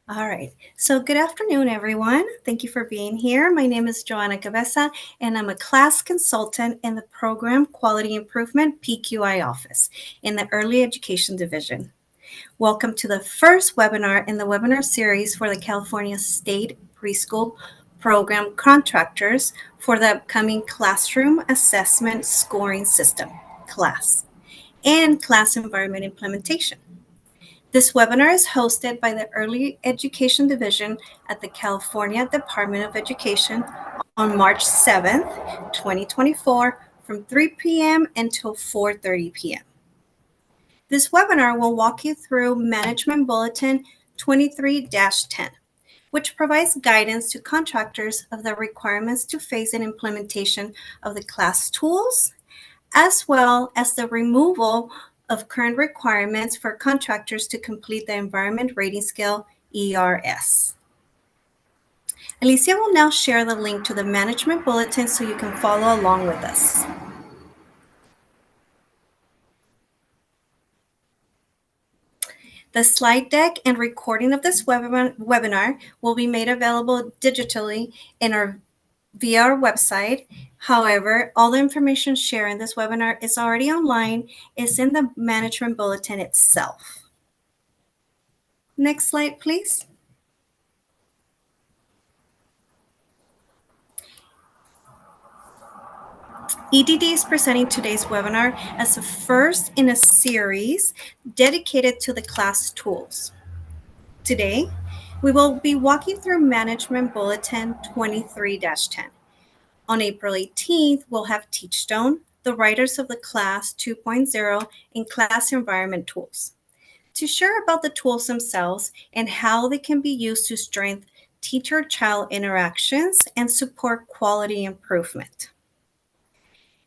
All right. So good afternoon, everyone. Thank you for being here. My name is Joanna Cabeza, and I'm a class consultant in the Program Quality Improvement PQI office in the Early Education Division. Welcome to the first webinar in the webinar series for the California State Preschool Program Contractors for the upcoming Classroom Assessment Scoring System, CLAS, and Class Environment Implementation. This webinar is hosted by the Early Education Division at the California Department of Education on March 7th, 2024, from 3 p.m. until 4:30 p.m. This webinar will walk you through Management Bulletin 23-10, which provides guidance to contractors of the requirements to phase in implementation of the CLAS tools, as well as the removal of current requirements for contractors to complete the Environment Rating Scale, ERS. Alicia will now share the link to the Management Bulletin so you can follow along with us. The slide deck and recording of this webinar will be made available digitally via our website. However, all the information shared in this webinar is already online, is in the Management Bulletin itself. Next slide, please. EDD is presenting today's webinar as the first in a series dedicated to the CLAS tools. Today, we will be walking through Management Bulletin 23-10. On April 18th, we'll have Teachstone, the writers of the CLAS 2.0 and CLAS environment tools, to share about the tools themselves and how they can be used to strengthen teacher-child interactions and support quality improvement.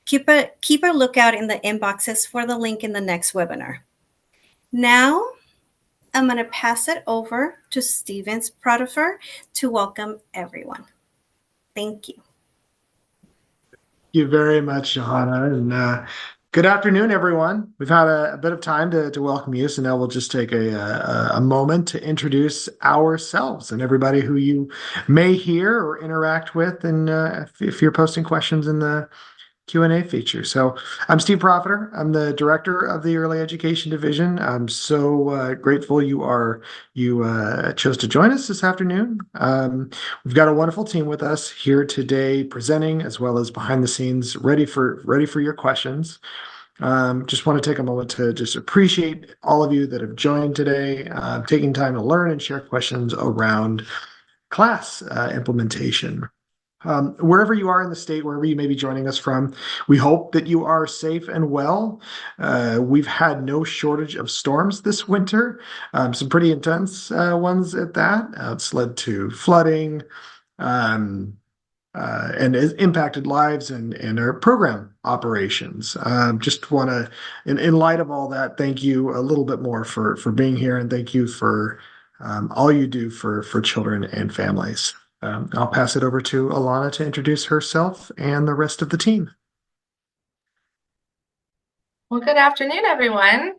Keep a lookout in the inboxes for the link in the next webinar. Now, I'm going to pass it over to Steven Protifer to welcome everyone. Thank you. Thank you very much, Johanna, and good afternoon, everyone. We've had a bit of time to welcome you, so now we'll just take a moment to introduce ourselves and everybody who you may hear or interact with, and if you're posting questions in the Q&A feature. So I'm Steve Profiter. I'm the director of the Early Education Division. I'm so grateful you chose to join us this afternoon. We've got a wonderful team with us here today, presenting as well as behind the scenes, ready for your questions. Just want to take a moment to just appreciate all of you that have joined today, taking time to learn and share questions around CLAS implementation. Wherever you are in the state, wherever you may be joining us from, we hope that you are safe and well. We've had no shortage of storms this winter, some pretty intense ones at that. It's led to flooding and has impacted lives and our program operations. Just want to, in light of all that, thank you a little bit more for being here, and thank you for all you do for children and families. I'll pass it over to Alana to introduce herself and the rest of the team. Well, good afternoon, everyone.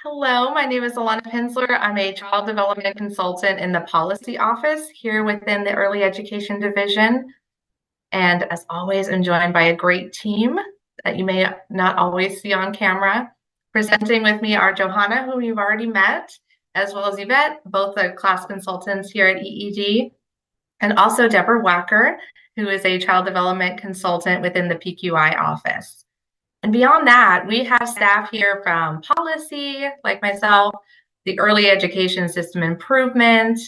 Hello, my name is Alana Pinsler. I'm a child development consultant in the policy office here within the Early Education Division. And as always, I'm joined by a great team that you may not always see on camera. Presenting with me are Johanna, whom you've already met, as well as Yvette, both the class consultants here at EED. And also Deborah Wacker, who is a child development consultant within the PQI office. And beyond that, we have staff here from policy, like myself, the early education system improvement,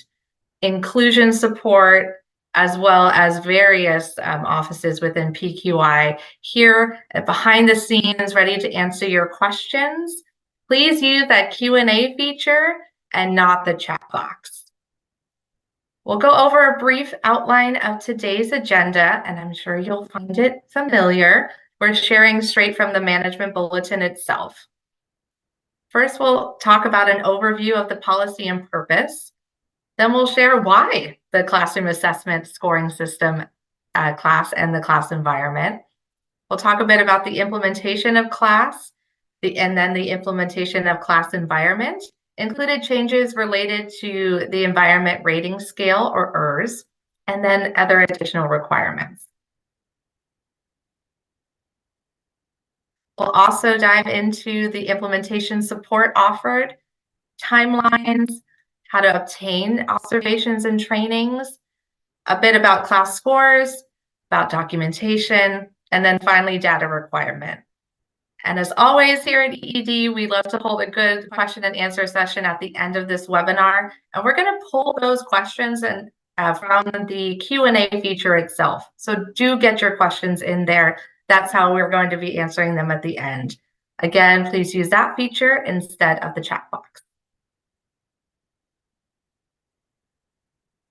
inclusion support, as well as various offices within PQI here behind the scenes, ready to answer your questions. Please use that Q&A feature and not the chat box. We'll go over a brief outline of today's agenda, and I'm sure you'll find it familiar. We're sharing straight from the Management Bulletin itself. First, we'll talk about an overview of the policy and purpose. Then we'll share why the Classroom Assessment Scoring System CLAS and the CLAS environment. We'll talk a bit about the implementation of CLAS, and then the implementation of CLAS environment, included changes related to the Environment Rating Scale, or ERS, and then other additional requirements. We'll also dive into the implementation support offered, timelines, how to obtain observations and trainings, a bit about class scores, about documentation, and then finally data requirement. And as always here at EED, we love to hold a good question and answer session at the end of this webinar. And we're going to pull those questions and from the Q&A feature itself. So do get your questions in there. That's how we're going to be answering them at the end. Again, please use that feature instead of the chat box.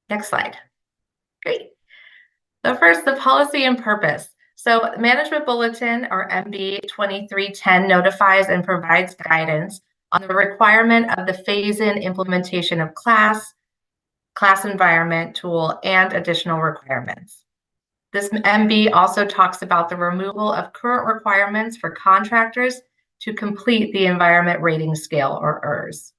Next slide. Great. So first, the policy and purpose. So Management Bulletin, or MB 2310, notifies and provides guidance on the requirement of the phase-in implementation of class environment tool, and additional requirements. This MB also talks about the removal of current requirements for contractors to complete the Environment Rating Scale, or ERS.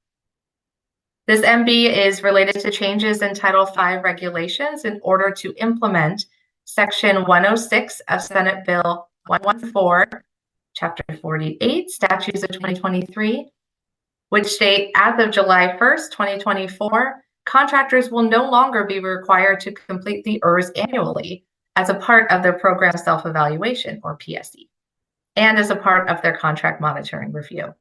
This MB is related to changes in Title V regulations in order to implement Section 106 of Senate Bill 114, Chapter 48, Statutes of 2023, which state, as of July 1st, 2024, contractors will no longer be required to complete the ERS annually as a part of their program self-evaluation, or PSE, and as a part of their contract monitoring review.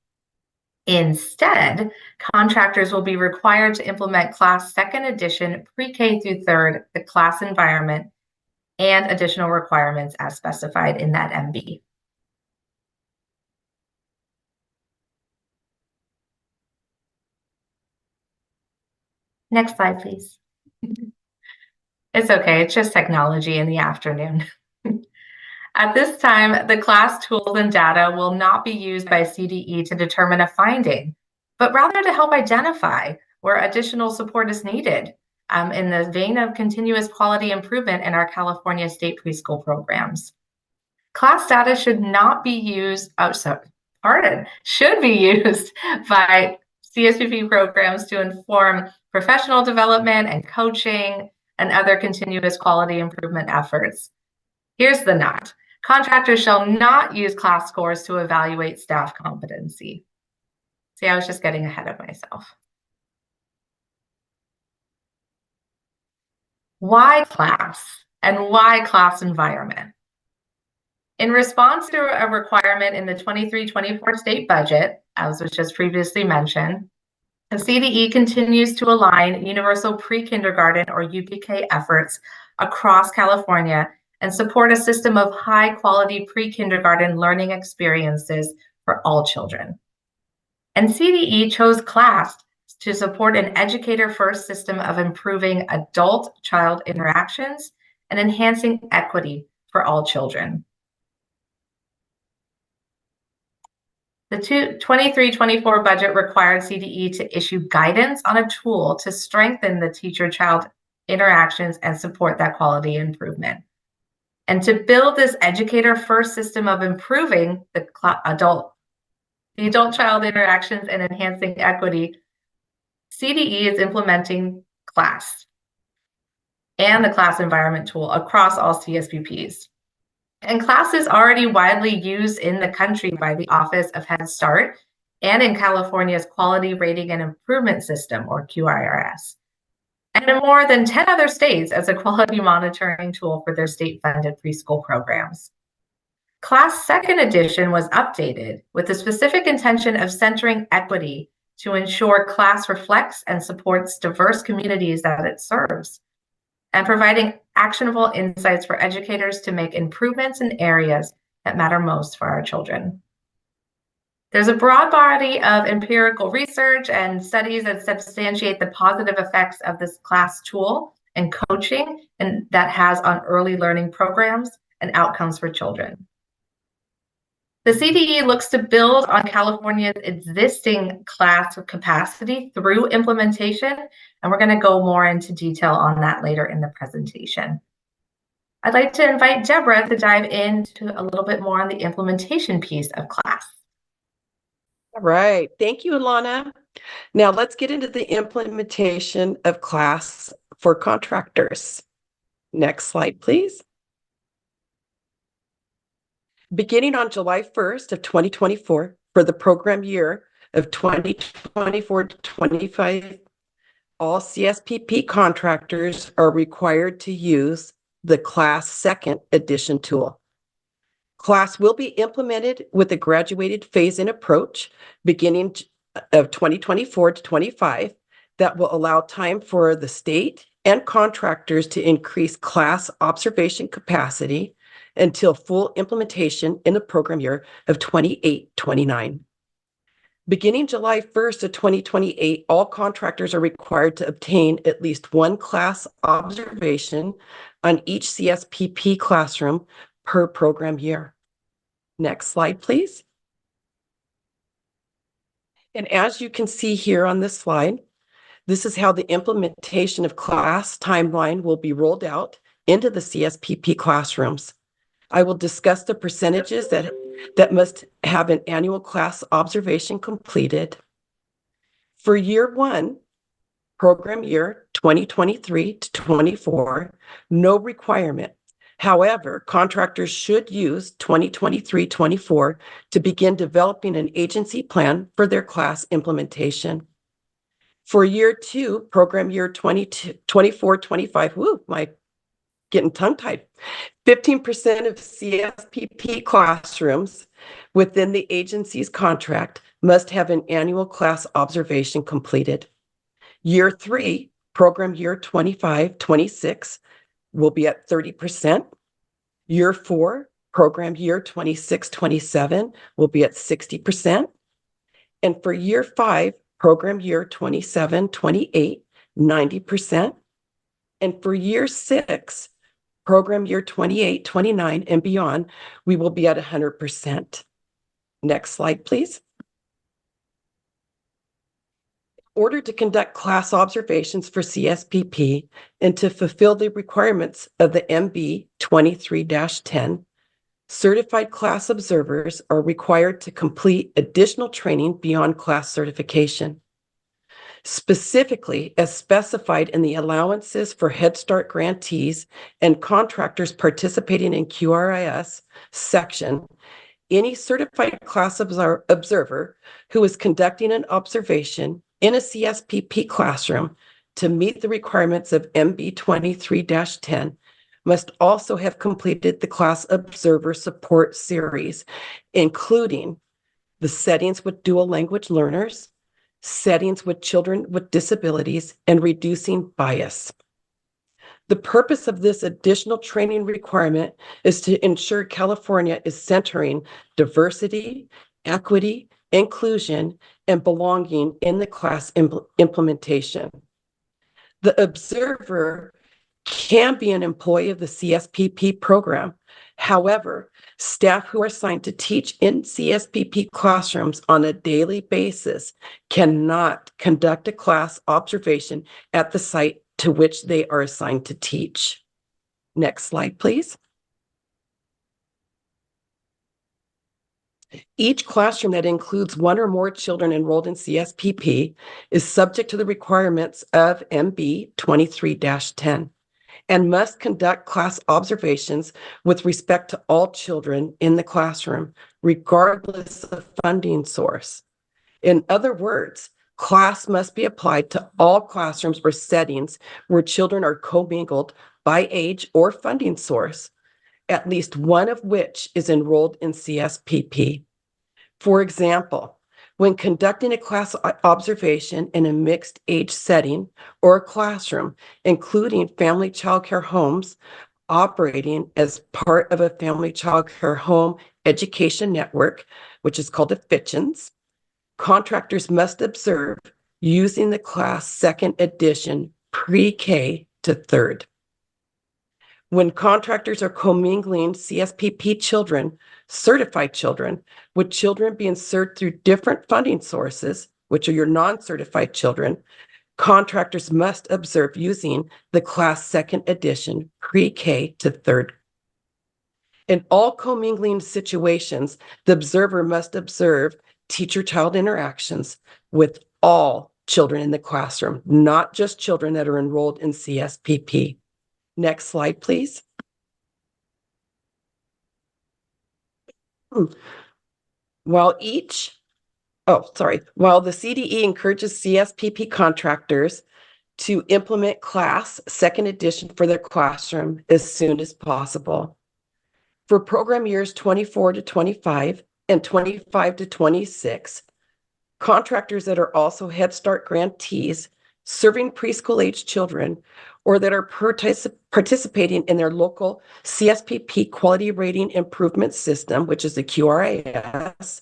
Instead, contractors will be required to implement Class 2nd Edition pre-K through 3rd, the class environment, and additional requirements as specified in that MB. Next slide, please. It's okay, it's just technology in the afternoon. At this time, the class tools and data will not be used by CDE to determine a finding, but rather to help identify where additional support is needed in the vein of continuous quality improvement in our California state preschool programs. Class data should not be used, should be used by CSPP programs to inform professional development and coaching and other continuous quality improvement efforts. Here's the not. Contractors shall not use class scores to evaluate staff competency. See, I was just getting ahead of myself. Why class and why class environment? In response to a requirement in the 23-24 state budget, as was just previously mentioned, the CDE continues to align universal pre-kindergarten, or UPK, efforts across California and support a system of high-quality pre-kindergarten learning experiences for all children. And CDE chose class to support an educator-first system of improving adult-child interactions and enhancing equity for all children. The 23-24 budget required CDE to issue guidance on a tool to strengthen the teacher-child interactions and support that quality improvement. And to build this educator-first system of improving the adult-child interactions and enhancing equity, CDE is implementing class and the class environment tool across all CSPPs. And class is already widely used in the country by the Office of Head Start and in California's Quality Rating and Improvement System, or QIRS, and in more than 10 other states as a quality monitoring tool for their state-funded preschool programs. Class 2nd Edition was updated with the specific intention of centering equity to ensure class reflects and supports diverse communities that it serves, and providing actionable insights for educators to make improvements in areas that matter most for our children. There's a broad body of empirical research and studies that substantiate the positive effects of this class tool and coaching and that has on early learning programs and outcomes for children. The CDE looks to build on California's existing class capacity through implementation, and we're going to go more into detail on that later in the presentation. I'd like to invite Deborah to dive into a little bit more on the implementation piece of class. All right. Thank you, Alana. Now let's get into the implementation of CLAS for contractors. Next slide, please. Beginning on July 1st of 2024, for the program year of 2024 to 25, all CSPP contractors are required to use the CLAS Second Edition tool. CLAS will be implemented with a graduated phase-in approach beginning of 2024 to 25 that will allow time for the state and contractors to increase CLAS observation capacity until full implementation in the program year of 28-29. Beginning July 1st of 2028, all contractors are required to obtain at least one CLAS observation on each CSPP classroom per program year. Next slide, please. And as you can see here on this slide, this is how the implementation of CLAS timeline will be rolled out into the CSPP classrooms. I will discuss the percentages that must have an annual CLAS observation completed. For year one, program year 2023 to 24, no requirement. However, contractors should use 2023-24 to begin developing an agency plan for their CLAS implementation. For year two, program year 24-25, getting tongue-tied. 15% of CSPP classrooms within the agency's contract must have an annual CLAS observation completed. Year three, program year 25-26 will be at 30%. Year four, program year 26-27 will be at 60%. And for year five, program year 27-28, 90%. And for year six, program year 28-29 and beyond, we will be at 100%. Next slide, please. In order to conduct CLAS observations for CSPP and to fulfill the requirements of the MB 23-10, certified CLAS observers are required to complete additional training beyond CLAS certification. Specifically, as specified in the allowances for Head Start grantees and contractors participating in QRIS section, any certified CLAS observer who is conducting an observation in a CSPP classroom to meet the requirements of MB 23-10 must also have completed the CLAS Observer Support Series, including the settings with dual language learners, settings with children with disabilities, and reducing bias. The purpose of this additional training requirement is to ensure California is centering diversity, equity, inclusion, and belonging in the CLAS implementation. The observer can be an employee of the CSPP program. However, staff who are assigned to teach in CSPP classrooms on a daily basis cannot conduct a CLAS observation at the site to which they are assigned to teach. Next slide, please. Each classroom that includes one or more children enrolled in CSPP is subject to the requirements of MB 23-10 and must conduct CLAS observations with respect to all children in the classroom, regardless of funding source. In other words, CLAS must be applied to all classrooms or settings where children are commingled by age or funding source, at least one of which is enrolled in CSPP. For example, when conducting a CLAS observation in a mixed age setting or a classroom, including family child care homes operating as part of a family child care home education network, which is called a FITCHNS, contractors must observe using the CLAS Second Edition pre-K to third. When contractors are commingling CSPP children, certified children, with children being served through different funding sources, which are your non-certified children, contractors must observe using the CLAS Second Edition pre-K to third. In all commingling situations, the observer must observe teacher-child interactions with all children in the classroom, not just children that are enrolled in CSPP. Next slide, please. While the CDE encourages CSPP contractors to implement class second edition for their classroom as soon as possible. For program years 24 to 25 and 25 to 26, contractors that are also Head Start grantees serving preschool age children or that are participating in their local CSPP quality rating improvement system, which is the QRIS,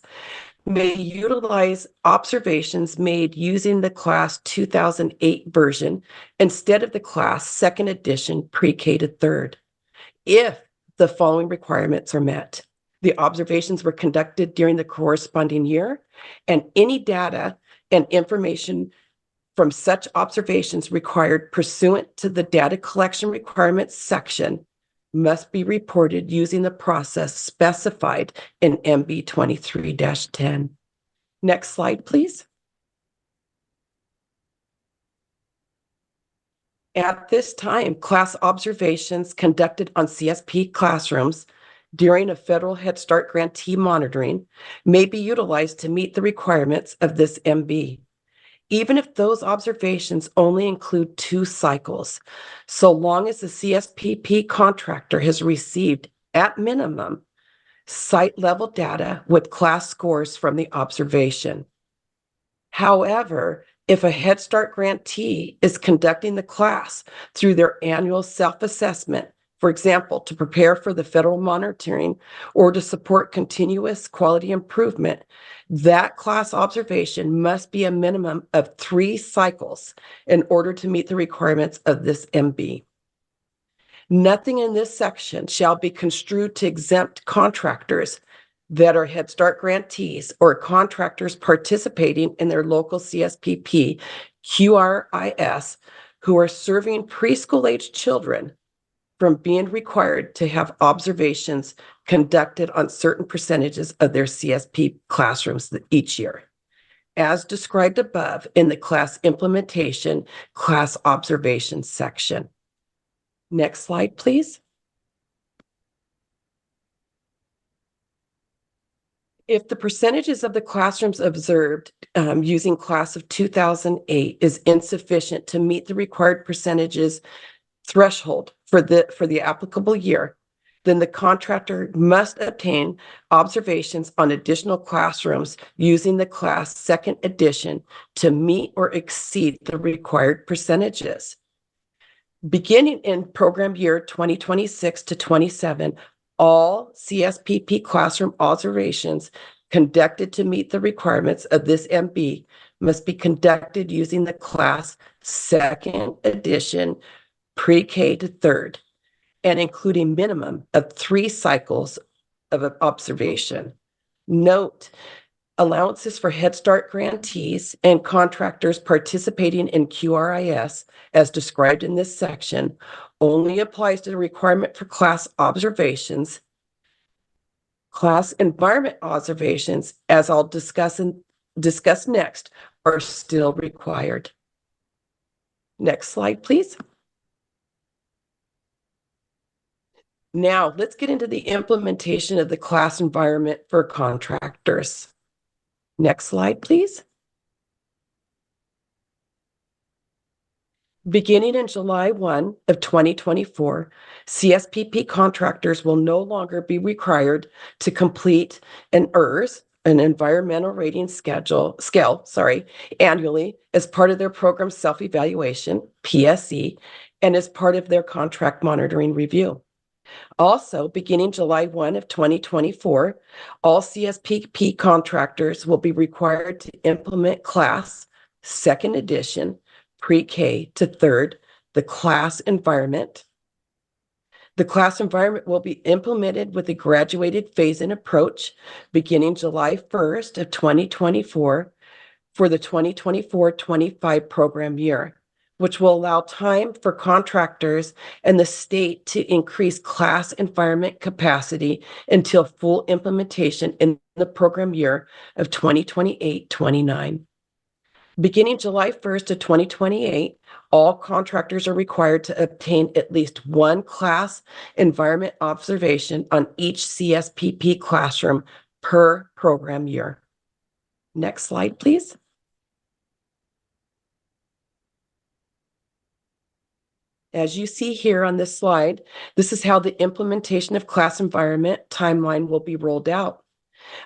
may utilize observations made using the class 2008 version instead of the class second edition pre-K to third, if the following requirements are met. The observations were conducted during the corresponding year, and any data and information from such observations required pursuant to the data collection requirements section must be reported using the process specified in MB 23-10. Next slide, please. At this time, class observations conducted on CSP classrooms during a federal Head Start grantee monitoring may be utilized to meet the requirements of this MB, even if those observations only include 2 cycles, so long as the CSPP contractor has received, at minimum, site-level data with class scores from the observation. However, if a Head Start grantee is conducting the class through their annual self-assessment, for example, to prepare for the federal monitoring or to support continuous quality improvement, that class observation must be a minimum of 3 cycles in order to meet the requirements of this MB. Nothing in this section shall be construed to exempt contractors that are Head Start grantees or contractors participating in their local CSPP QRIS who are serving preschool-age children from being required to have observations conducted on certain percentages of their CSP classrooms each year, as described above in the class implementation class observation section. Next slide, please. If the percentages of the classrooms observed using class of 2008 is insufficient to meet the required percentages threshold for the applicable year, then the contractor must obtain observations on additional classrooms using the class second edition to meet or exceed the required percentages. Beginning in program year 2026 to 27, all CSPP classroom observations conducted to meet the requirements of this MB must be conducted using the class second edition pre-K to third, and including minimum of 3 cycles of observation. Note, allowances for Head Start grantees and contractors participating in QRIS, as described in this section, only applies to the requirement for class observations. Class environment observations, as I'll discuss next, are still required. Next slide, please. Now, let's get into the implementation of the class environment for contractors. Next slide, please. Beginning in July 1 of 2024, CSPP contractors will no longer be required to complete an ERS, an environmental rating scale, annually as part of their program self-evaluation, PSE, and as part of their contract monitoring review. Also, beginning July 1 of 2024, all CSPP contractors will be required to implement class second edition pre-K to third, the class environment. The class environment will be implemented with a graduated phase-in approach beginning July 1st of 2024 for the 2024-25 program year, which will allow time for contractors and the state to increase class environment capacity until full implementation in the program year of 2028-29. Beginning July 1st of 2028, all contractors are required to obtain at least one class environment observation on each CSPP classroom per program year. Next slide, please. As you see here on this slide, this is how the implementation of class environment timeline will be rolled out.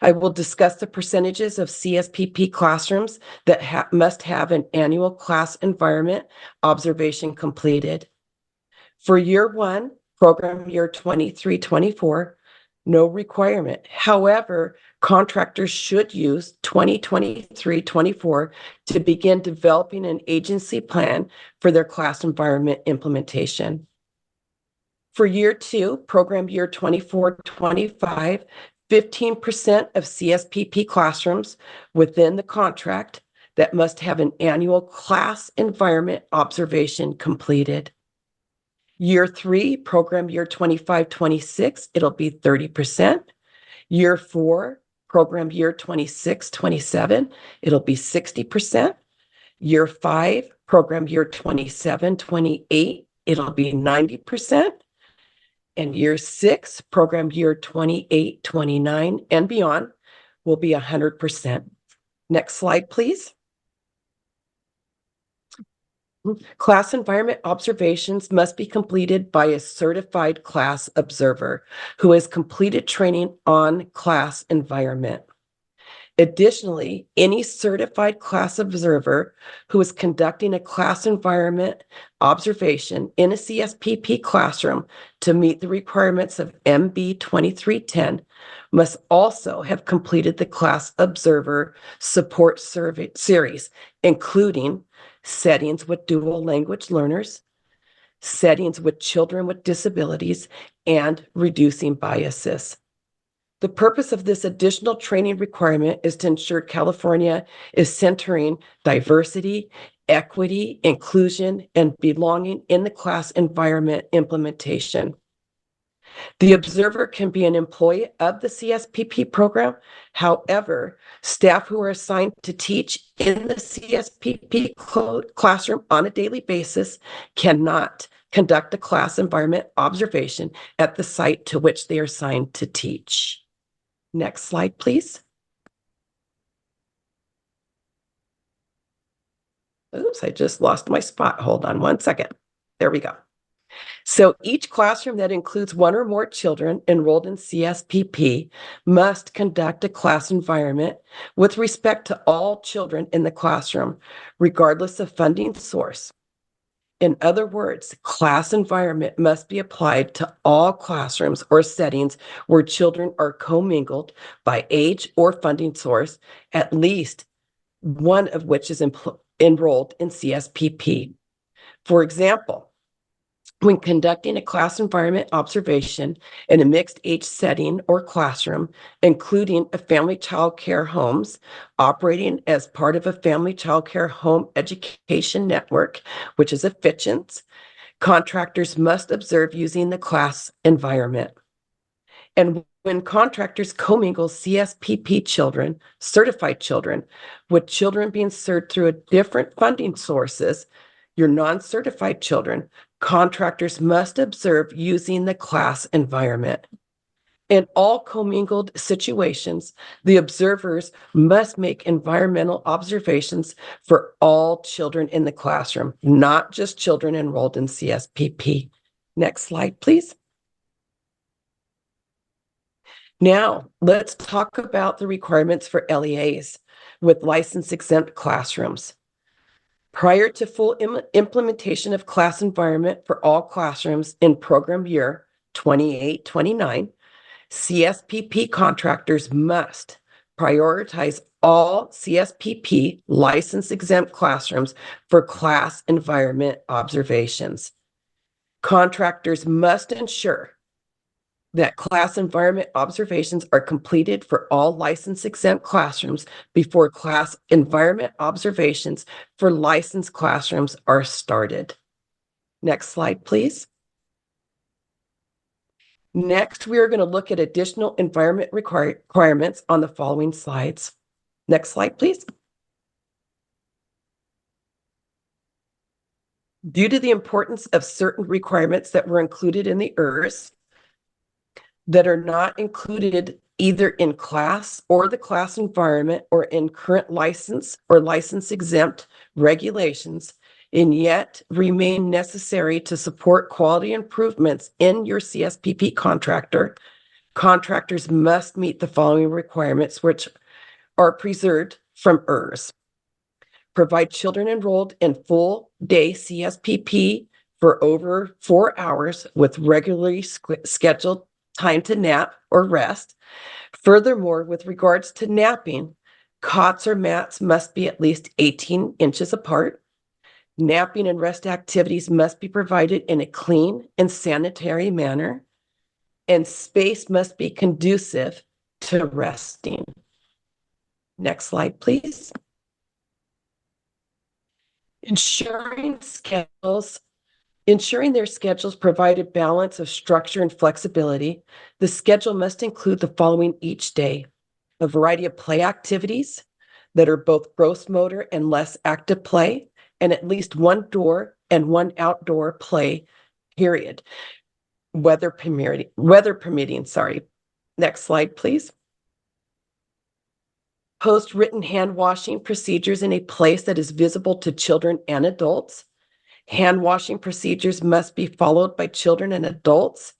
I will discuss the percentages of CSPP classrooms that must have an annual class environment observation completed. For year one, program year 23-24, no requirement. However, contractors should use 2023-24 to begin developing an agency plan for their class environment implementation. For year two, program year 24-25, 15% of CSPP classrooms within the contract that must have an annual class environment observation completed. Year three, program year 25-26, it'll be 30%. Year four, program year 26-27, it'll be 60%. Year five, program year 27-28, it'll be 90%. And year six, program year 28-29 and beyond will be 100%. Next slide, please. Class environment observations must be completed by a certified class observer who has completed training on class environment. Additionally, any certified class observer who is conducting a class environment observation in a CSPP classroom to meet the requirements of MB 2310 must also have completed the class observer support survey series, including settings with dual language learners, settings with children with disabilities, and reducing biases. The purpose of this additional training requirement is to ensure California is centering diversity, equity, inclusion, and belonging in the class environment implementation. The observer can be an employee of the CSPP program. However, staff who are assigned to teach in the CSPP classroom on a daily basis cannot conduct a class environment observation at the site to which they are assigned to teach. Next slide, please. Oops, I just lost my spot. Hold on one second. There we go. So each classroom that includes one or more children enrolled in CSPP must conduct a class environment with respect to all children in the classroom, regardless of funding source. In other words, class environment must be applied to all classrooms or settings where children are commingled by age or funding source, at least one of which is enrolled in CSPP. For example, when conducting a class environment observation in a mixed age setting or classroom, including a family child care homes operating as part of a family child care home education network, which is a FITCHNS, contractors must observe using the class environment. And when contractors commingle CSPP children, certified children, with children being served through different funding sources, your non-certified children, contractors must observe using the class environment. In all commingled situations, the observers must make environmental observations for all children in the classroom, not just children enrolled in CSPP. Next slide, please. Now, let's talk about the requirements for LEAs with license exempt classrooms. Prior to full implementation of class environment for all classrooms in program year 28-29, CSPP contractors must prioritize all CSPP license exempt classrooms for class environment observations. Contractors must ensure that class environment observations are completed for all license exempt classrooms before class environment observations for licensed classrooms are started. Next slide, please. Next, we are going to look at additional environment requirements on the following slides. Next slide, please. Due to the importance of certain requirements that were included in the ERS that are not included either in class or the class environment or in current license or license exempt regulations, and yet remain necessary to support quality improvements in your CSPP contractor, contractors must meet the following requirements, which are preserved from ERS. Provide children enrolled in full day CSPP for over 4 hours with regularly scheduled time to nap or rest. Furthermore, with regards to napping, cots or mats must be at least 18 inches apart. Napping and rest activities must be provided in a clean and sanitary manner, and space must be conducive to resting. Next slide, please. Ensuring their schedules provide a balance of structure and flexibility. The schedule must include the following each day: a variety of play activities that are both gross motor and less active play, and at least one door and one outdoor play period, weather permitting. Next slide, please. Post written hand washing procedures in a place that is visible to children and adults. Hand washing procedures must be followed by children and adults.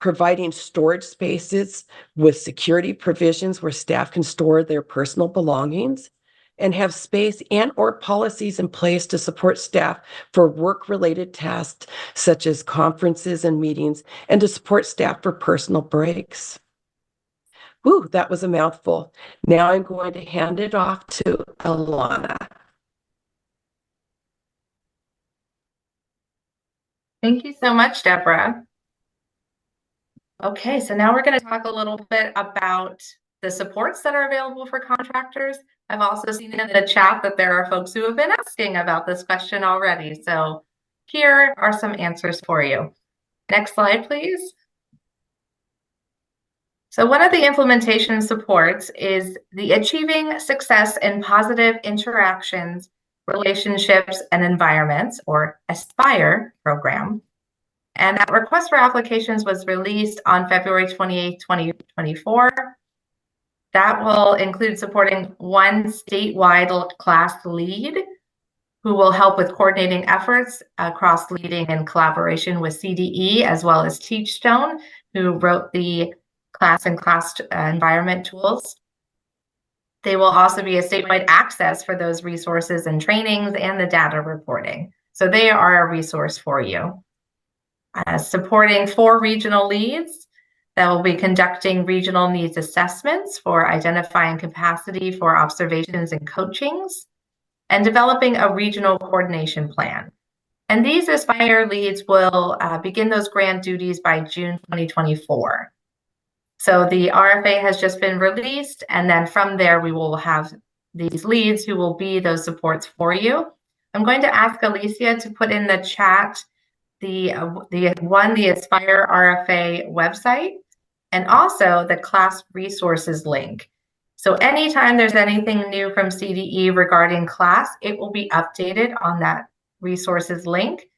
Providing storage spaces with security provisions where staff can store their personal belongings, and have space and or policies in place to support staff for work-related tasks such as conferences and meetings, and to support staff for personal breaks. Whew, that was a mouthful. Now I'm going to hand it off to Alana. Thank you so much, Deborah. Okay, so now we're going to talk a little bit about the supports that are available for contractors. I've also seen in the chat that there are folks who have been asking about this question already. So here are some answers for you. Next slide, please. So one of the implementation supports is the Achieving Success in Positive Interactions, Relationships, and Environments, or ASPIRE program. And that request for applications was released on February 28, 2024. That will include supporting one statewide class lead who will help with coordinating efforts across leading in collaboration with CDE, as well as Teachstone, who wrote the class and class environment tools. They will also be a statewide access for those resources and trainings and the data reporting. So they are a resource for you. Supporting 4 regional leads that will be conducting regional needs assessments for identifying capacity for observations and coachings, and developing a regional coordination plan. And these ASPIRE leads will begin those grant duties by June 2024. So the RFA has just been released, and then from there we will have these leads who will be those supports for you. I'm going to ask Alicia to put in the chat the ASPIRE RFA website, and also the class resources link. So anytime there's anything new from CDE regarding class, it will be updated on that resources link.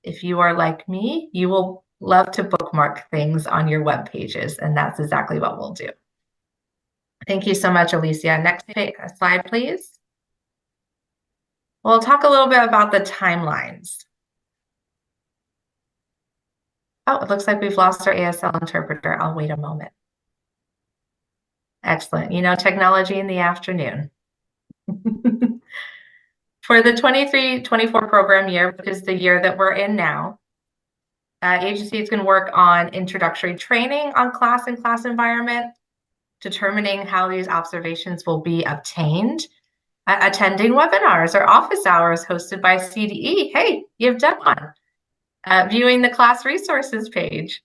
If you are like me, you will love to bookmark things on your web pages, and that's exactly what we'll do. Thank you so much, Alicia. Next slide, please. We'll talk a little bit about the timelines. Oh, it looks like we've lost our ASL interpreter. I'll wait a moment. Excellent. You know, technology in the afternoon. For the 23-24 program year, which is the year that we're in now, agency is going to work on introductory training on class and class environment, determining how these observations will be obtained, attending webinars or office hours hosted by CDE. Hey, you've done one. Viewing the class resources page,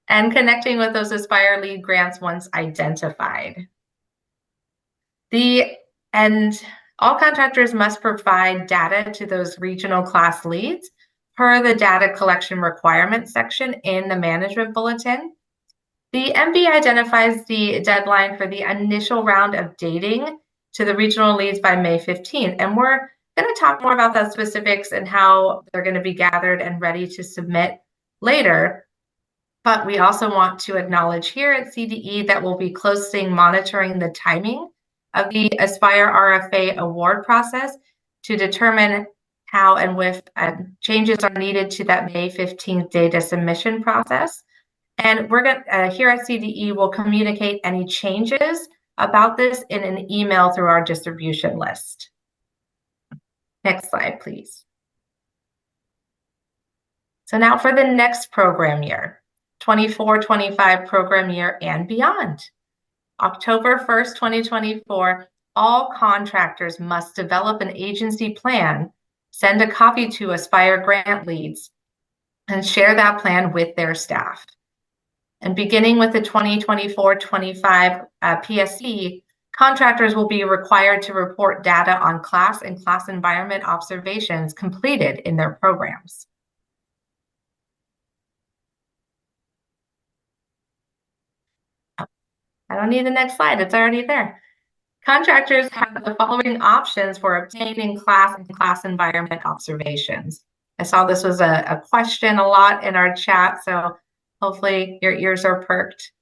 and connecting with those ASPIRE lead grants once identified. All contractors must provide data to those regional class leads per the data collection requirements section in the management bulletin. The MB identifies the deadline for the initial round of dating to the regional leads by May 15th, and we're going to talk more about the specifics and how they're going to be gathered and ready to submit later. But we also want to acknowledge here at CDE that we'll be closely monitoring the timing of the Aspire RFA award process to determine how and if changes are needed to that May 15th data submission process. And we're going to, here at CDE, will communicate any changes about this in an email through our distribution list. Next slide, please. So now for the next program year. 24-25 program year and beyond. October 1st, 2024, all contractors must develop an agency plan, send a copy to Aspire grant leads, and share that plan with their staff. And beginning with the 2024-25 PSE, contractors will be required to report data on class and class environment observations completed in their programs. I don't need the next slide, it's already there. Contractors have the following options for obtaining class and class environment observations. I saw this was a question a lot in our chat, so hopefully your ears are perked.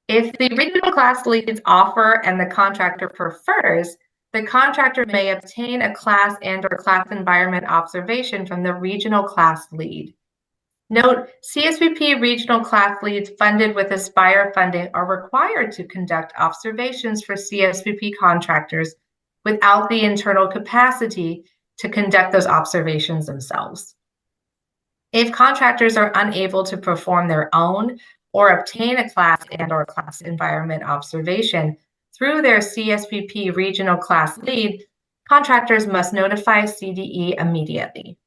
If the regional class leads offer and the contractor prefers, the contractor may obtain a class and/or class environment observation from the regional class lead. Note, CSBP regional class leads funded with Aspire funding are required to conduct observations for CSBP contractors without the internal capacity to conduct those observations themselves. If contractors are unable to perform their own or obtain a class and/or class environment observation through their CSBP regional class lead, contractors must notify CDE immediately.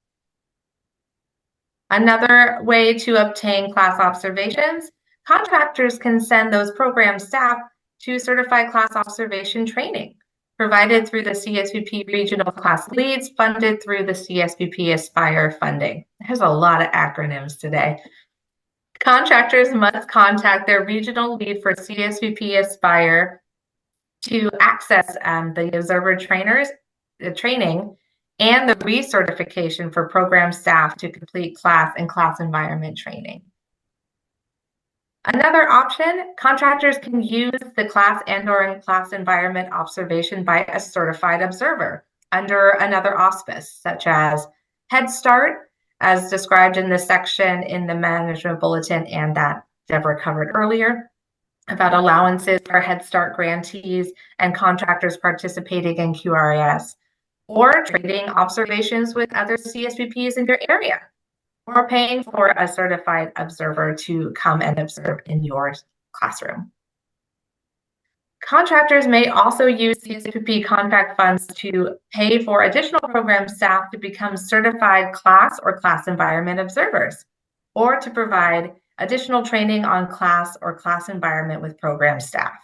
Another way to obtain class observations, contractors can send those program staff to certified class observation training provided through the CSBP regional class leads funded through the CSBP Aspire funding. There's a lot of acronyms today. Contractors must contact their regional lead for CSBP Aspire to access the observer trainers, the training, and the recertification for program staff to complete class and class environment training. Another option, contractors can use the class and/or class environment observation by a certified observer under another auspice, such as Head Start, as described in the section in the management bulletin and that Deborah covered earlier, about allowances for Head Start grantees and contractors participating in QRIS, or trading observations with other CSBPs in your area, or paying for a certified observer to come and observe in your classroom. Contractors may also use CSBP contract funds to pay for additional program staff to become certified class or class environment observers, or to provide additional training on class or class environment with program staff.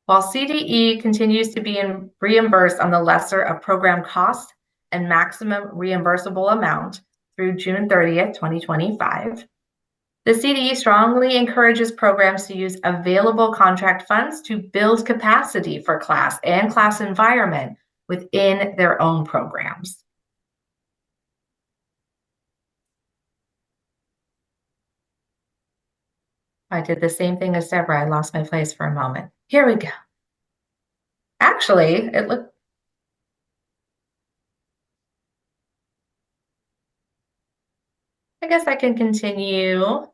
While CDE continues to be reimbursed on the lesser of program cost and maximum reimbursable amount through June 30th, 2025, the CDE strongly encourages programs to use available contract funds to build capacity for class and class environment within their own programs. I did the same thing as Deborah. I lost my place for a moment. Here we go. Actually, it looked. I guess I can continue.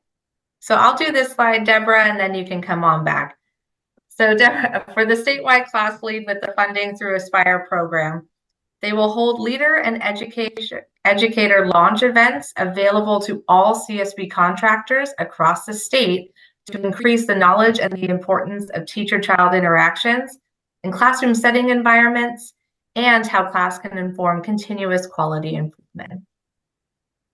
So I'll do this slide, Deborah, and then you can come on back. So Deborah, for the statewide class lead with the funding through Aspire program, they will hold leader and educator launch events available to all CSB contractors across the state to increase the knowledge and the importance of teacher-child interactions in classroom setting environments and how class can inform continuous quality improvement.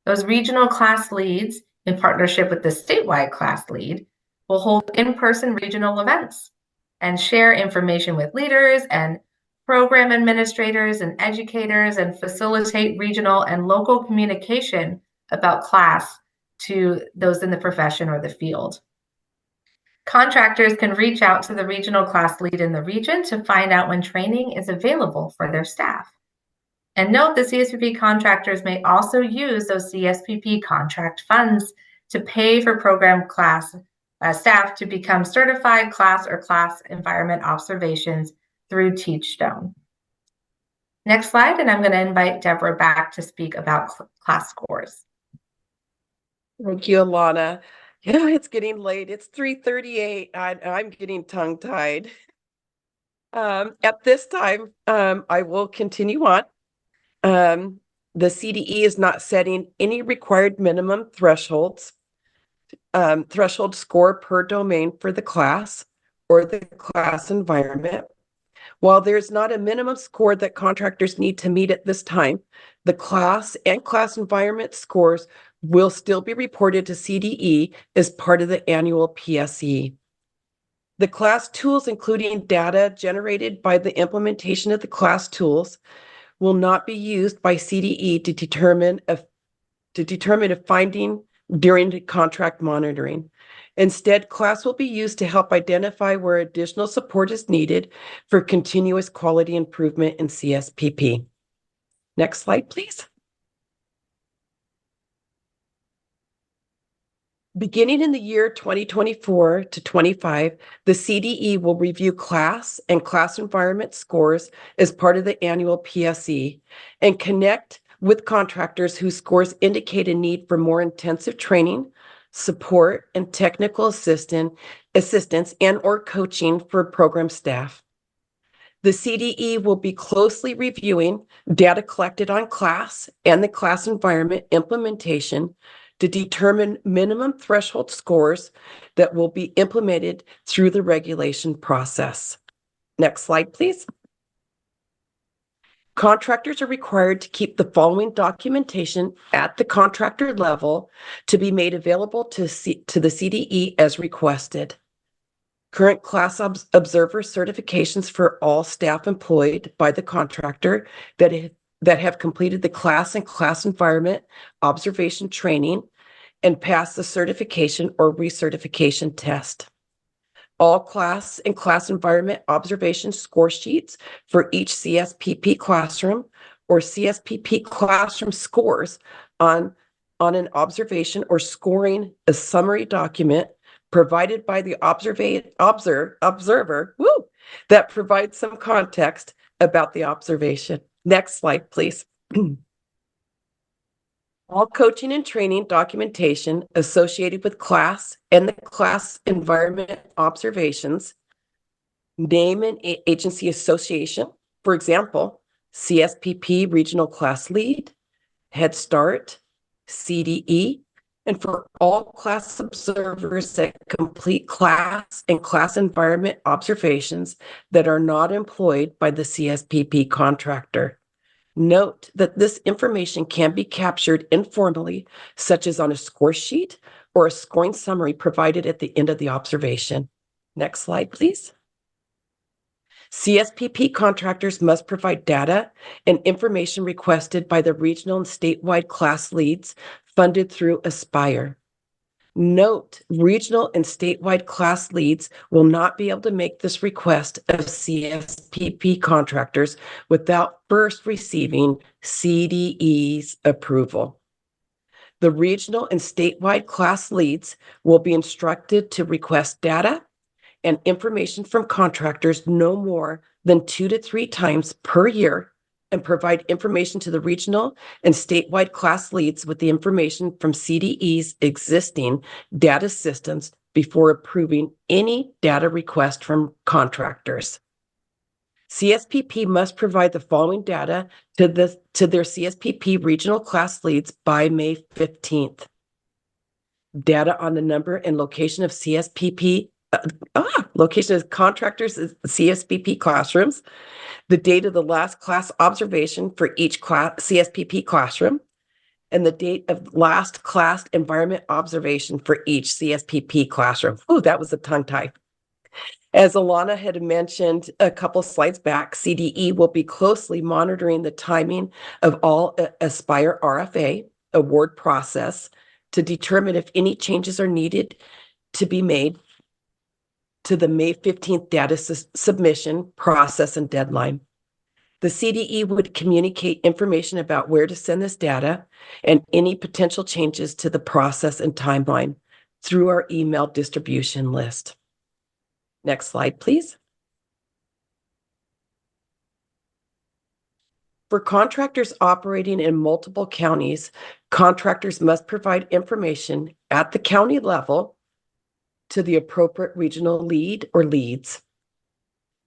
Those regional class leads, in partnership with the statewide class lead, will hold in-person regional events and share information with leaders and program administrators and educators and facilitate regional and local communication about class to those in the profession or the field. Contractors can reach out to the regional class lead in the region to find out when training is available for their staff. And note the CSPP contractors may also use those CSPP contract funds to pay for program class staff to become certified class or class environment observations through Teachstone. Next slide, and I'm going to invite Deborah back to speak about class scores. Thank you, Alana. Yeah, it's getting late. It's 3:38. I'm getting tongue-tied. At this time, I will continue on. The CDE is not setting any required minimum threshold score per domain for the class or the class environment. While there's not a minimum score that contractors need to meet at this time, the class and class environment scores will still be reported to CDE as part of the annual PSE. The class tools, including data generated by the implementation of the class tools, will not be used by CDE to determine a finding during the contract monitoring. Instead, class will be used to help identify where additional support is needed for continuous quality improvement in CSPP. Next slide, please. Beginning in the year 2024 to 25, the CDE will review class and class environment scores as part of the annual PSE and connect with contractors whose scores indicate a need for more intensive training, support, and technical assistance and/or coaching for program staff. The CDE will be closely reviewing data collected on class and the class environment implementation to determine minimum threshold scores that will be implemented through the regulation process. Next slide, please. Contractors are required to keep the following documentation at the contractor level to be made available to the CDE as requested. Current class observer certifications for all staff employed by the contractor that have completed the class and class environment observation training and passed the certification or recertification test. All class and class environment observation score sheets for each CSPP classroom or CSPP classroom scores on an observation or scoring a summary document provided by the observer that provides some context about the observation. Next slide, please. All coaching and training documentation associated with class and the class environment observations, name and agency association, for example, CSPP Regional Class Lead, Head Start, CDE, and for all class observers that complete class and class environment observations that are not employed by the CSPP contractor. Note that this information can be captured informally, such as on a score sheet or a scoring summary provided at the end of the observation. Next slide, please. CSPP contractors must provide data and information requested by the regional and statewide class leads funded through Aspire. Note, regional and statewide class leads will not be able to make this request of CSPP contractors without first receiving CDE's approval. The regional and statewide class leads will be instructed to request data and information from contractors no more than 2 to 3 times per year and provide information to the regional and statewide class leads with the information from CDE's existing data systems before approving any data request from contractors. CSPP must provide the following data to their CSPP regional class leads by May 15th. Data on the number and location of location of contractors' CSPP classrooms, the date of the last class observation for each CSPP classroom, and the date of last class environment observation for each CSPP classroom. Ooh, that was a tongue tie. As Alana had mentioned a couple slides back, CDE will be closely monitoring the timing of all Aspire RFA award process to determine if any changes are needed to be made to the May 15th data submission process and deadline. The CDE would communicate information about where to send this data and any potential changes to the process and timeline through our email distribution list. Next slide, please. For contractors operating in multiple counties, contractors must provide information at the county level to the appropriate regional lead or leads.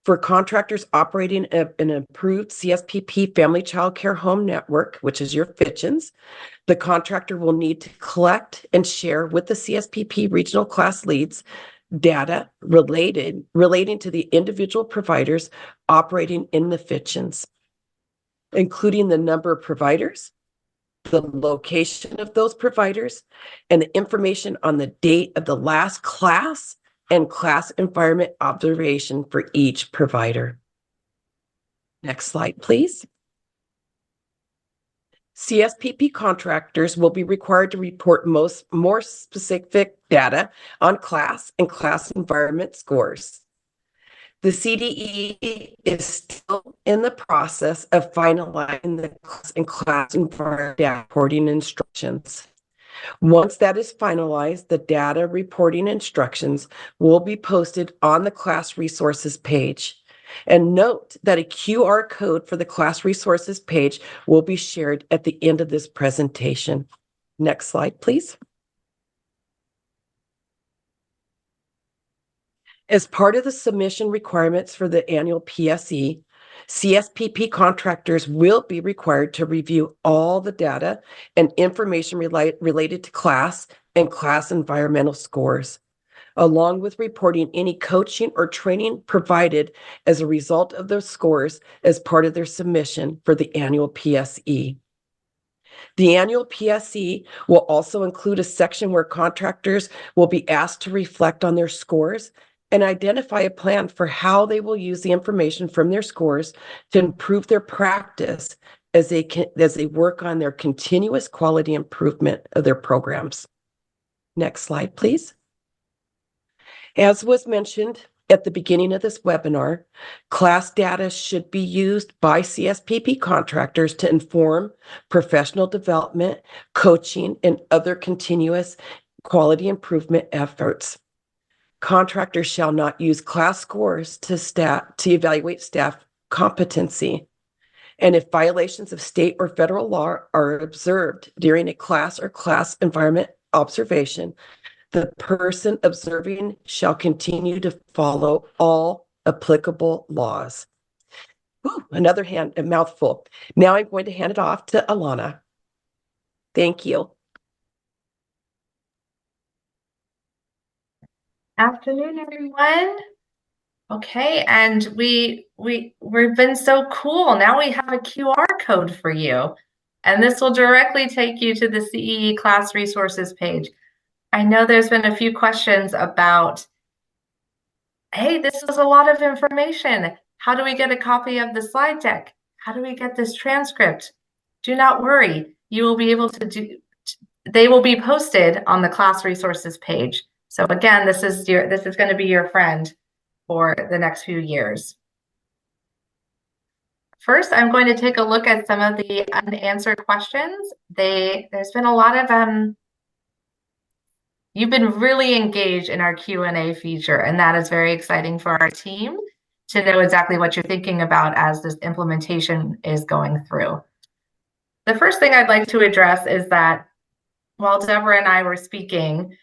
For contractors operating an approved CSPP family child care home network, which is your FITCHNs, the contractor will need to collect and share with the CSPP regional class leads data relating to the individual providers operating in the FITCHNs, including the number of providers, the location of those providers, and the information on the date of the last class and class environment observation for each provider. Next slide, please. CSPP contractors will be required to report more specific data on class and class environment scores. The CDE is still in the process of finalizing the class and class environment reporting instructions. Once that is finalized, the data reporting instructions will be posted on the class resources page. And note that a QR code for the class resources page will be shared at the end of this presentation. Next slide, please. As part of the submission requirements for the annual PSE, CSPP contractors will be required to review all the data and information related to class and class environmental scores, along with reporting any coaching or training provided as a result of those scores as part of their submission for the annual PSE. The annual PSE will also include a section where contractors will be asked to reflect on their scores and identify a plan for how they will use the information from their scores to improve their practice as they work on their continuous quality improvement of their programs. Next slide, please. As was mentioned at the beginning of this webinar, class data should be used by CSPP contractors to inform professional development, coaching, and other continuous quality improvement efforts. Contractors shall not use class scores to evaluate staff competency. And if violations of state or federal law are observed during a class or class environment observation, the person observing shall continue to follow all applicable laws. Whew, a mouthful. Now I'm going to hand it off to Alana. Thank you. Afternoon, everyone. Okay, and we've been so cool. Now we have a QR code for you, and this will directly take you to the CEE class resources page. I know there's been a few questions about, hey, this is a lot of information. How do we get a copy of the slide deck? How do we get this transcript? Do not worry. You will be able to they will be posted on the class resources page. So again, this is going to be your friend for the next few years. First, I'm going to take a look at some of the unanswered questions. There's been a lot of you've been really engaged in our Q&A feature, and that is very exciting for our team to know exactly what you're thinking about as this implementation is going through. The first thing I'd like to address is that while Deborah and I were speaking,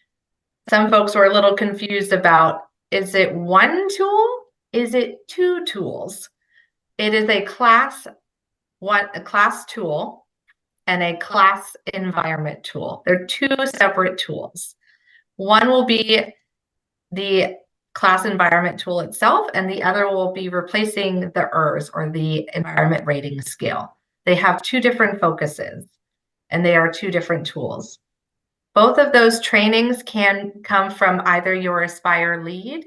some folks were a little confused about, is it one tool? Is it two tools? It is a class tool and a class environment tool. They're two separate tools. One will be the class environment tool itself, and the other will be replacing the ERS, or the environment rating scale. They have two different focuses, and they are two different tools. Both of those trainings can come from either your Aspire lead,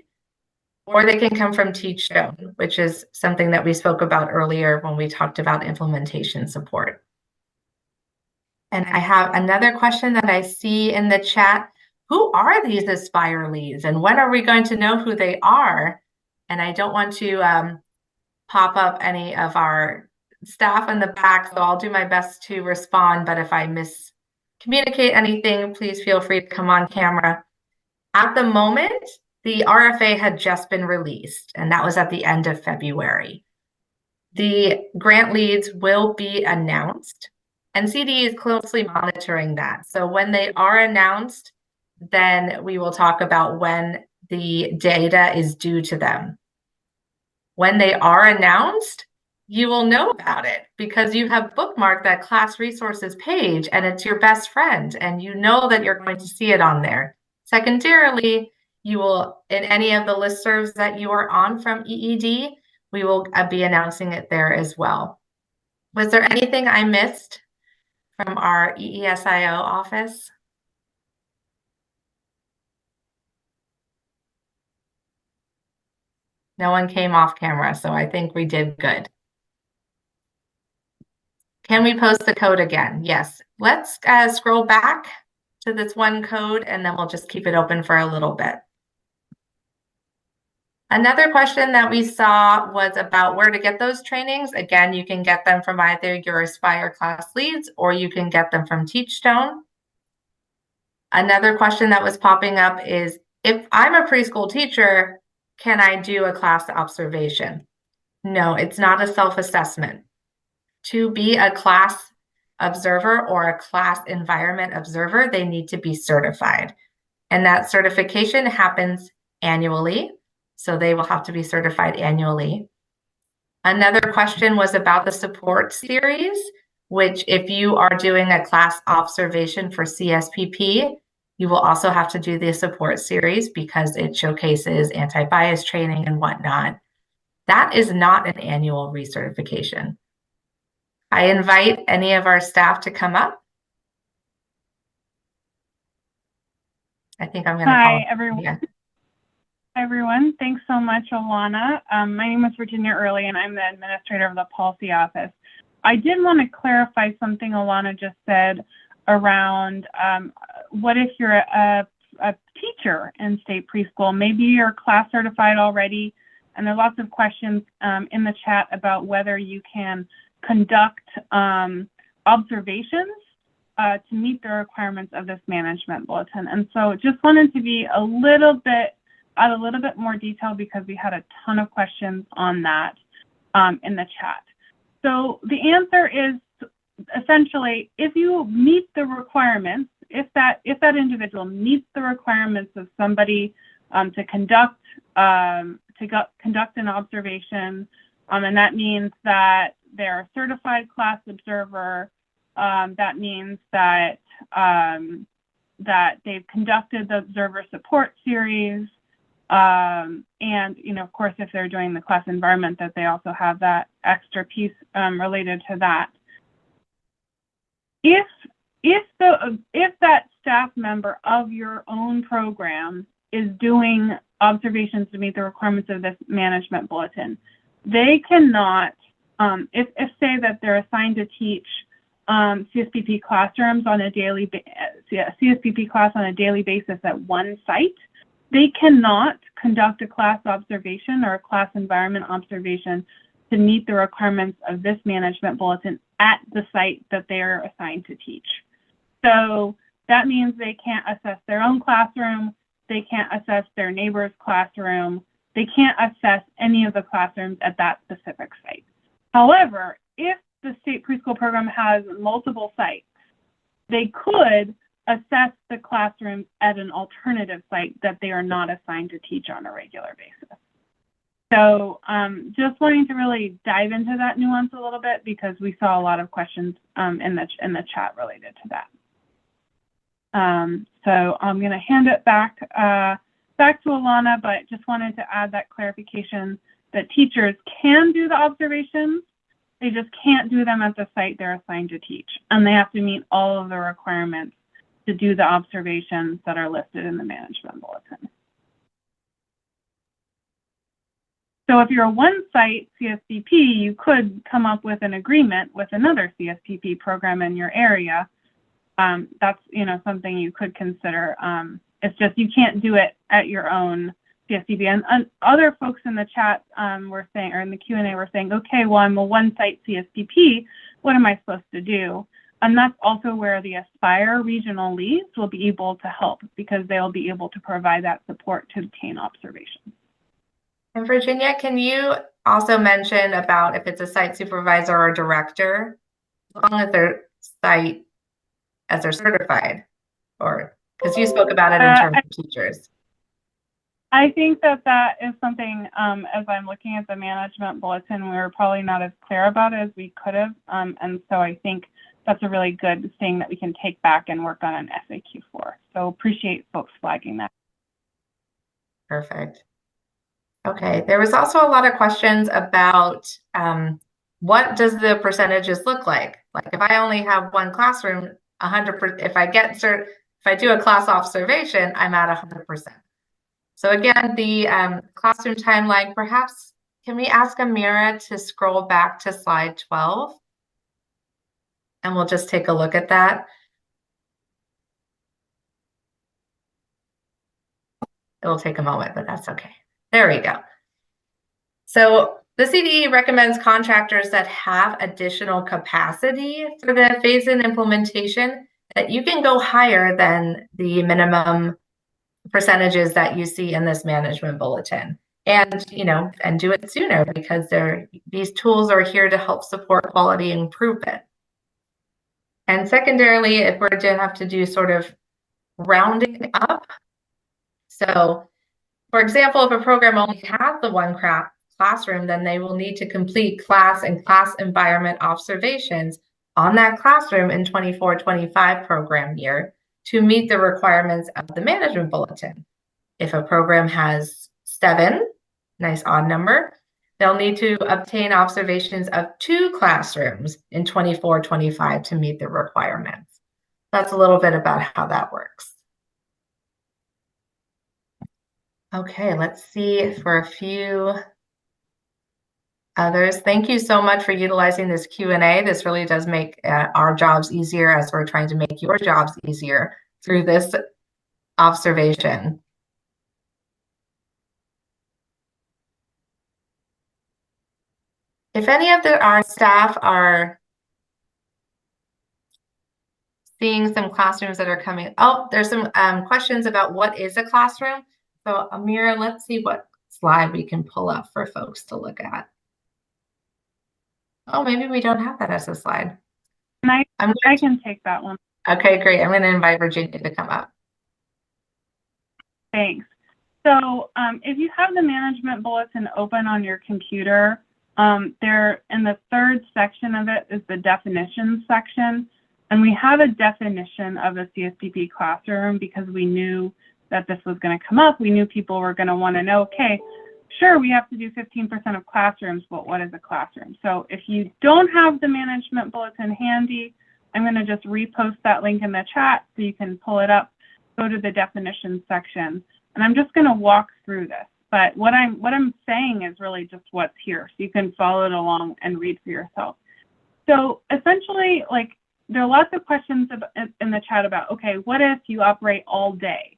or they can come from TeachStone, which is something that we spoke about earlier when we talked about implementation support. And I have another question that I see in the chat. Who are these Aspire leads, and when are we going to know who they are? And I don't want to pop up any of our staff in the back, so I'll do my best to respond, but if I miscommunicate anything, please feel free to come on camera. At the moment, the RFA had just been released, and that was at the end of February. The grant leads will be announced, and CD is closely monitoring that. So when they are announced, then we will talk about when the data is due to them. When they are announced, you will know about it because you have bookmarked that class resources page and it's your best friend and you know that you're going to see it on there. Secondarily, you will, in any of the listservs that you are on from EED, we will be announcing it there as well. Was there anything I missed from our EESIO office? No one came off camera, so I think we did good. Can we post the code again? Yes. Let's scroll back to this one code and then we'll just keep it open for a little bit. Another question that we saw was about where to get those trainings. Again, you can get them from either your Aspire class leads or you can get them from Teachstone. Another question that was popping up is, if I'm a preschool teacher, can I do a class observation? No, it's not a self-assessment. To be a class observer or a class environment observer, they need to be certified. And that certification happens annually. So they will have to be certified annually. Another question was about the support series, which if you are doing a class observation for CSPP, you will also have to do the support series because it showcases anti-bias training and whatnot. That is not an annual recertification. I invite any of our staff to come up. I think I'm going to Hi, everyone. Yeah. Hi, everyone. Thanks so much, Alana. My name is Virginia Early, and I'm the administrator of the policy office. I did want to clarify something Alana just said around what if you're a teacher in state preschool? Maybe you're class certified already, and there are lots of questions in the chat about whether you can conduct observations to meet the requirements of this management bulletin. And so just wanted to be add a little bit more detail because we had a ton of questions on that in the chat. So the answer is essentially, if you meet the requirements, if that individual meets the requirements of somebody to conduct an observation, and that means that they're a certified class observer, that means that that they've conducted the observer support series, and of course, if they're doing the class environment, that they also have that extra piece related to that. If that staff member of your own program is doing observations to meet the requirements of this management bulletin, they cannot, if say that they're assigned to teach CSPP classrooms on a daily CSPP class on a daily basis at one site, they cannot conduct a class observation or a class environment observation to meet the requirements of this management bulletin at the site that they are assigned to teach. So that means they can't assess their own classroom, they can't assess their neighbor's classroom, they can't assess any of the classrooms at that specific site. However, if the state preschool program has multiple sites, they could assess the classrooms at an alternative site that they are not assigned to teach on a regular basis. So just wanting to really dive into that nuance a little bit because we saw a lot of questions in the chat related to that. So I'm going to hand it back to Alana, but just wanted to add that clarification that teachers can do the observations. They just can't do them at the site they're assigned to teach, and they have to meet all of the requirements to do the observations that are listed in the management bulletin. So if you're a one-site CSPP, you could come up with an agreement with another CSPP program in your area. That's something you could consider. It's just you can't do it at your own CSDB. And other folks in the chat were saying, or in the Q&A were saying, okay, well, I'm a one-site CSPP. What am I supposed to do? And that's also where the Aspire regional leads will be able to help, because they'll be able to provide that support to obtain observations. And Virginia, can you also mention about if it's a site supervisor or director, as long as they're site, as they're certified, or because you spoke about it in terms of teachers? I think that is something, as I'm looking at the management bulletin, we were probably not as clear about it as we could have. And so I think that's a really good thing that we can take back and work on an FAQ for. So appreciate folks flagging that. Perfect. Okay, there was also a lot of questions about what does the percentages look like? Like if I only have one classroom, 100%, if I do a class observation, I'm at 100%. So again, the classroom timeline, perhaps, can we ask Amira to scroll back to slide 12? And we'll just take a look at that. It'll take a moment, but that's okay. There we go. So the CDE recommends contractors that have additional capacity for the phase-in implementation that you can go higher than the minimum percentages that you see in this management bulletin. And, and do it sooner, because these tools are here to help support quality improvement. And secondarily, if we're to have to do sort of rounding up. So, for example, if a program only has the one classroom, then they will need to complete class and class environment observations on that classroom in 24-25 program year to meet the requirements of the management bulletin. If a program has 7, nice odd number, they'll need to obtain observations of 2 classrooms in 24-25 to meet the requirements. That's a little bit about how that works. Okay, let's see for a few others. Thank you so much for utilizing this Q&A. This really does make our jobs easier as we're trying to make your jobs easier through this observation. If any of our staff are seeing some classrooms that are coming, there's some questions about what is a classroom. So Amira, let's see what slide we can pull up for folks to look at. Oh, maybe we don't have that as a slide. I can take that one. Okay, great. I'm going to invite Virginia to come up. Thanks. So if you have the management bulletin open on your computer, there in the 3rd section of it is the definitions section. And we have a definition of a CSPP classroom because we knew that this was going to come up. We knew people were going to want to know, okay, sure, we have to do 15% of classrooms, but what is a classroom? So if you don't have the management bulletin handy, I'm going to just repost that link in the chat so you can pull it up, go to the definitions section, and I'm just going to walk through this. But what I'm saying is really just what's here, so you can follow it along and read for yourself. So essentially, like, there are lots of questions in the chat about, okay, what if you operate all day?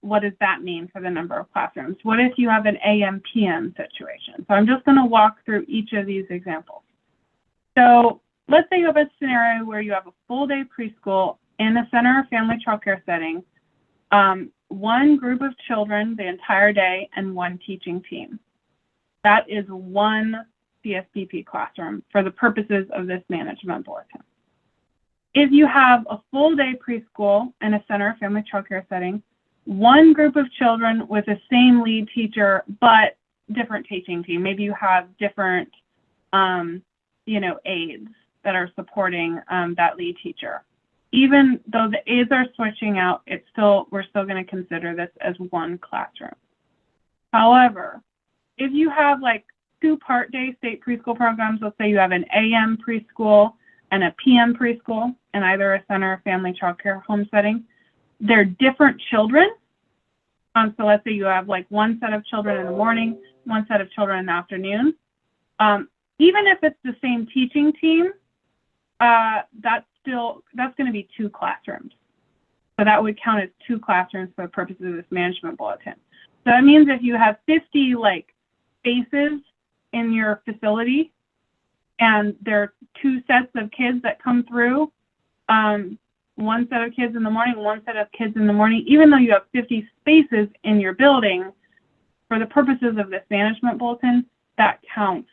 What does that mean for the number of classrooms? What if you have an AM/PM situation? So I'm just going to walk through each of these examples. So let's say you have a scenario where you have a full day preschool in a center or family childcare setting, one group of children the entire day, and one teaching team. That is one CSPP classroom for the purposes of this management bulletin. If you have a full day preschool in a center or family childcare setting, one group of children with the same lead teacher, but different teaching team. Maybe you have different, aides that are supporting that lead teacher. Even though the aides are switching out, we're still going to consider this as one classroom. However, if you have like 2 part-day state preschool programs, let's say you have an AM preschool and a PM preschool in either a center or family childcare home setting, they're different children. So let's say you have like one set of children in the morning, one set of children in the afternoon. Even if it's the same teaching team, that's going to be 2 classrooms. So that would count as 2 classrooms for the purposes of this management bulletin. So that means if you have 50 like spaces in your facility and there are 2 sets of kids that come through, one set of kids in the morning, one set of kids in the morning, even though you have 50 spaces in your building, for the purposes of this management bulletin, that counts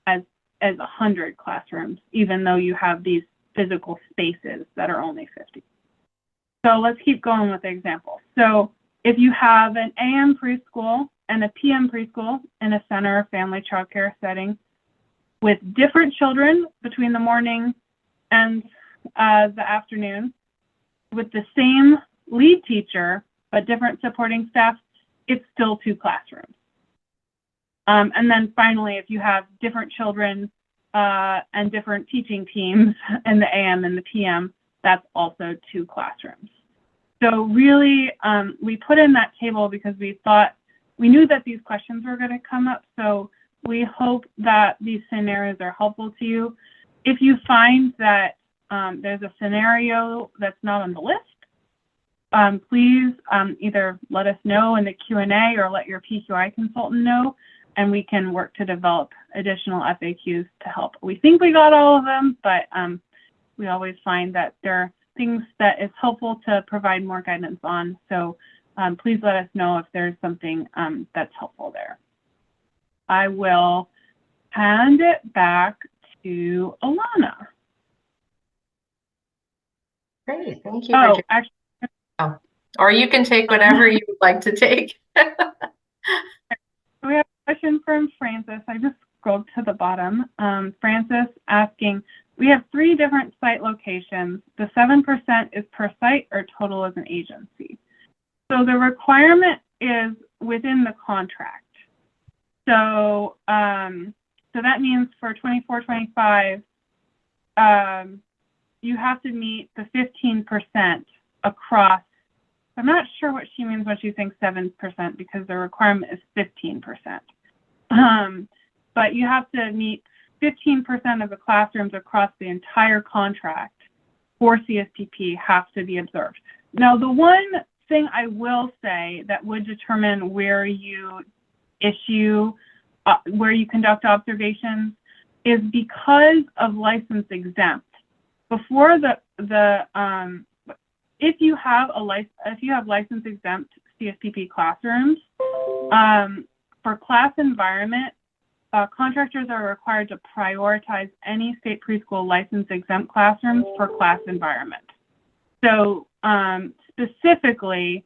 as 100 classrooms, even though you have these physical spaces that are only 50. So let's keep going with the example. So if you have an AM preschool and a PM preschool in a center or family childcare setting with different children between the morning and the afternoon, with the same lead teacher but different supporting staff, it's still 2 classrooms. And then finally, if you have different children and different teaching teams in the AM and the PM, that's also 2 classrooms. So really, we put in that table because we knew that these questions were going to come up. So we hope that these scenarios are helpful to you. If you find that there's a scenario that's not on the list, please either let us know in the Q&A or let your PQI consultant know, and we can work to develop additional FAQs to help. We think we got all of them, but we always find that there are things that is helpful to provide more guidance on. So please let us know if there's something that's helpful there. I will hand it back to Alana. Great, thank you. Oh, actually, Or you can take whatever you would like to take. we have a question from Francis. I just scrolled to the bottom. Francis asking, we have 3 different site locations. The 7% is per site or total as an agency. So the requirement is within the contract. So so that means for 24-25, you have to meet the 15% across. I'm not sure what she means when she thinks 7% because the requirement is 15%. But you have to meet 15% of the classrooms across the entire contract for CSPP have to be observed. Now, the one thing I will say that would determine where you issue, where you conduct observations is because of license exempt. Before if you have license exempt CSPP classrooms, for class environment, contractors are required to prioritize any state preschool license exempt classrooms for class environment. So specifically,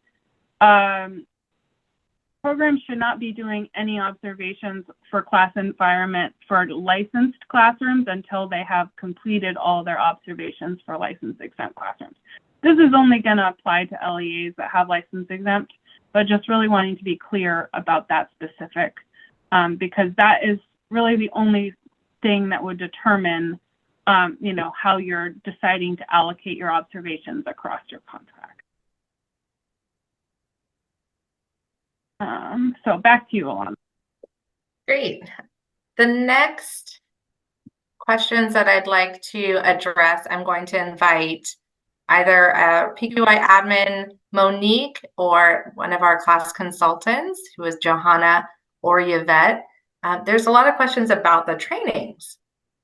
programs should not be doing any observations for class environment for licensed classrooms until they have completed all their observations for license exempt classrooms. This is only going to apply to LEAs that have license exempt, but just really wanting to be clear about that specific, because that is really the only thing that would determine, how you're deciding to allocate your observations across your contract. So back to you, Alana. Great. The next questions that I'd like to address, I'm going to invite either PQI admin Monique or one of our class consultants, who is Johanna or Yvette. There's a lot of questions about the trainings,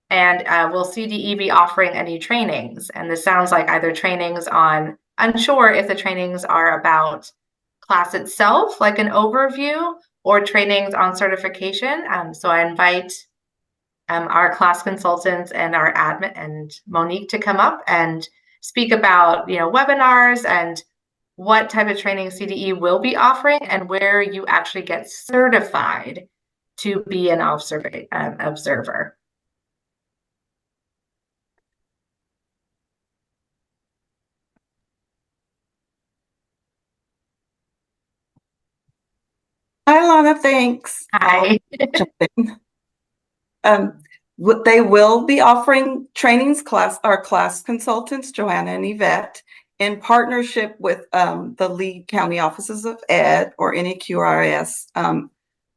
and will CDE be offering any trainings? And this sounds like either trainings on, unsure if the trainings are about class itself, like an overview, or trainings on certification. So I invite our class consultants and our admin and Monique to come up and speak about, webinars and what type of training CDE will be offering and where you actually get certified to be an observer. Hi, Alana, thanks. Hi. They will be offering trainings, our class consultants, Joanna and Yvette, in partnership with the Lee County Offices of Ed or any QRS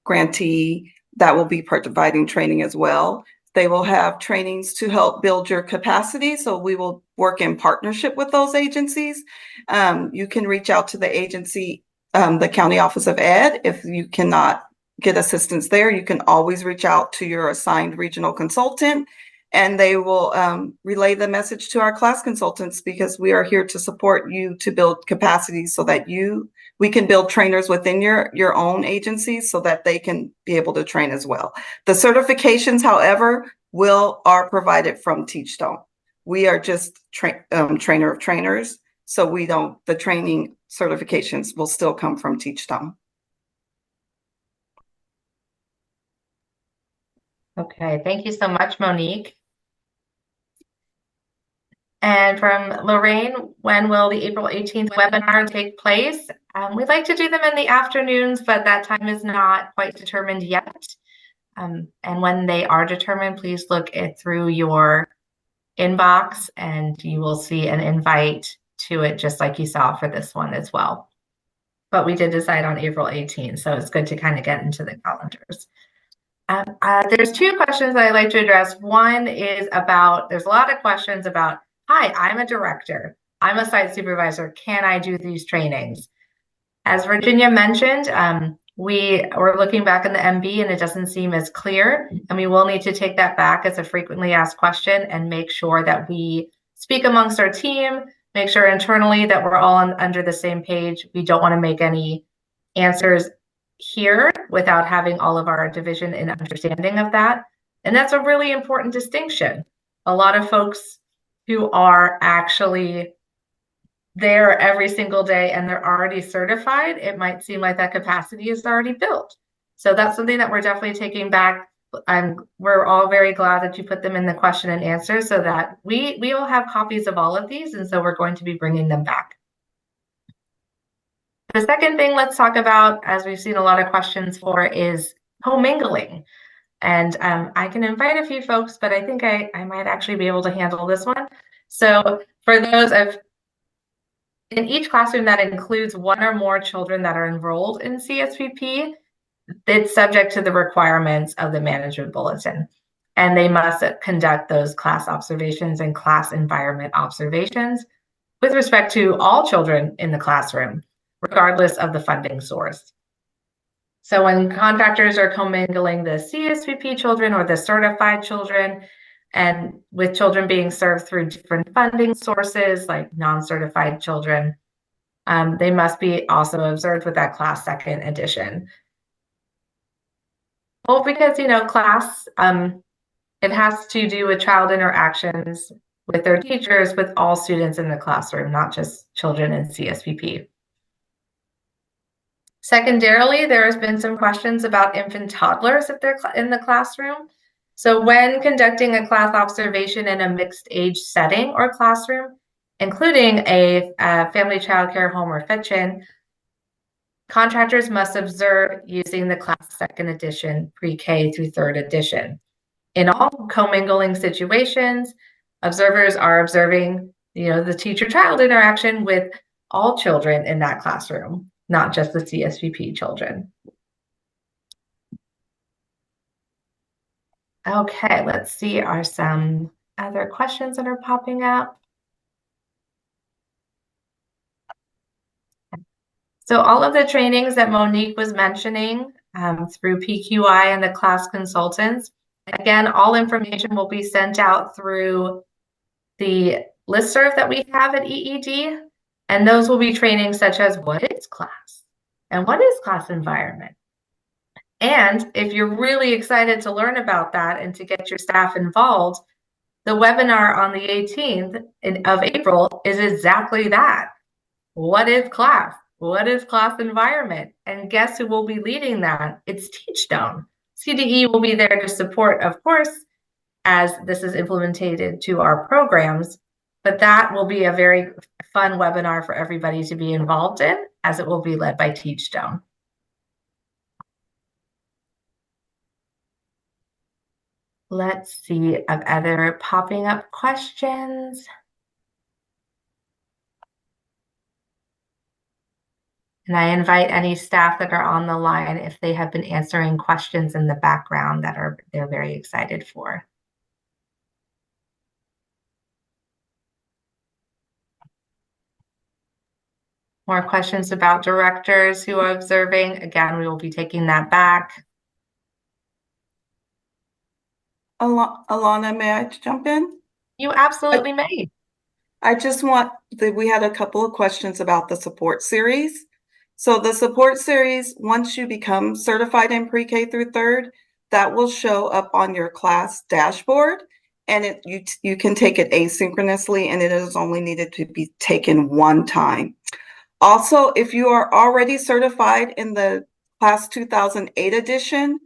grantee that will be providing training as well. They will have trainings to help build your capacity, so we will work in partnership with those agencies. You can reach out to the agency the County Office of Ed. If you cannot get assistance there, you can always reach out to your assigned regional consultant, and they will relay the message to our class consultants, because we are here to support you to build capacity so that we can build trainers within your own agencies so that they can be able to train as well. The certifications, however, are provided from Teachstone. We are just trainer of trainers, so the training certifications will still come from Teachstone. Okay, thank you so much, Monique. And from Lorraine, when will the April 18th webinar take place? We'd like to do them in the afternoons, but that time is not quite determined yet. And when they are determined, please look through your inbox and you will see an invite to it, just like you saw for this one as well. But we did decide on April 18th, so it's good to kind of get into the calendars. There's two questions that I'd like to address. One is there's a lot of questions about, hi, I'm a director, I'm a site supervisor, can I do these trainings? As Virginia mentioned, we were looking back in the MB and it doesn't seem as clear, and we will need to take that back as a frequently asked question and make sure that we speak amongst our team, make sure internally that we're all under the same page. We don't want to make any answers here without having all of our division in understanding of that. And that's a really important distinction. A lot of folks who are actually there every single day and they're already certified, it might seem like that capacity is already built. So that's something that we're definitely taking back. We're all very glad that you put them in the question and answer so that we will have copies of all of these. And so we're going to be bringing them back. The second thing let's talk about, as we've seen a lot of questions for, is commingling. And I can invite a few folks, but I think I might actually be able to handle this one. So for those in each classroom that includes one or more children that are enrolled in CSPP, it's subject to the requirements of the management bulletin. And they must conduct those class observations and class environment observations with respect to all children in the classroom, regardless of the funding source. So when contractors are commingling the CSPP children or the certified children, and with children being served through different funding sources like non-certified children, they must be also observed with that class second edition. Well, because, class, it has to do with child interactions with their teachers, with all students in the classroom, not just children in CSPP. Secondarily, there has been some questions about infant toddlers if they're in the classroom. So when conducting a class observation in a mixed age setting or classroom, including a family child care home or fetch-in, contractors must observe using the class second edition, pre-K through third edition. In all commingling situations, observers are observing, the teacher-child interaction with all children in that classroom, not just the CSPP children. Okay, let's see, are some other questions that are popping up? So all of the trainings that Monique was mentioning through PQI and the class consultants, again, all information will be sent out through the listserv that we have at EED, and those will be trainings such as what is class and what is class environment. And if you're really excited to learn about that and to get your staff involved, the webinar on the 18th of April is exactly that. What is class? What is class environment? And guess who will be leading that? It's Teachstone. CDE will be there to support, of course, as this is implemented to our programs, but that will be a very fun webinar for everybody to be involved in, as it will be led by Teachstone. Let's see of other popping up questions. And I invite any staff that are on the line, if they have been answering questions in the background that they're very excited for. More questions about directors who are observing. Again, we will be taking that back. Alana, may I jump in? You absolutely may. I just want we had a couple of questions about the support series. So the support series, once you become certified in pre-K through third, that will show up on your class dashboard, and you can take it asynchronously, and it is only needed to be taken one time. Also, if you are already certified in the class 2008 edition,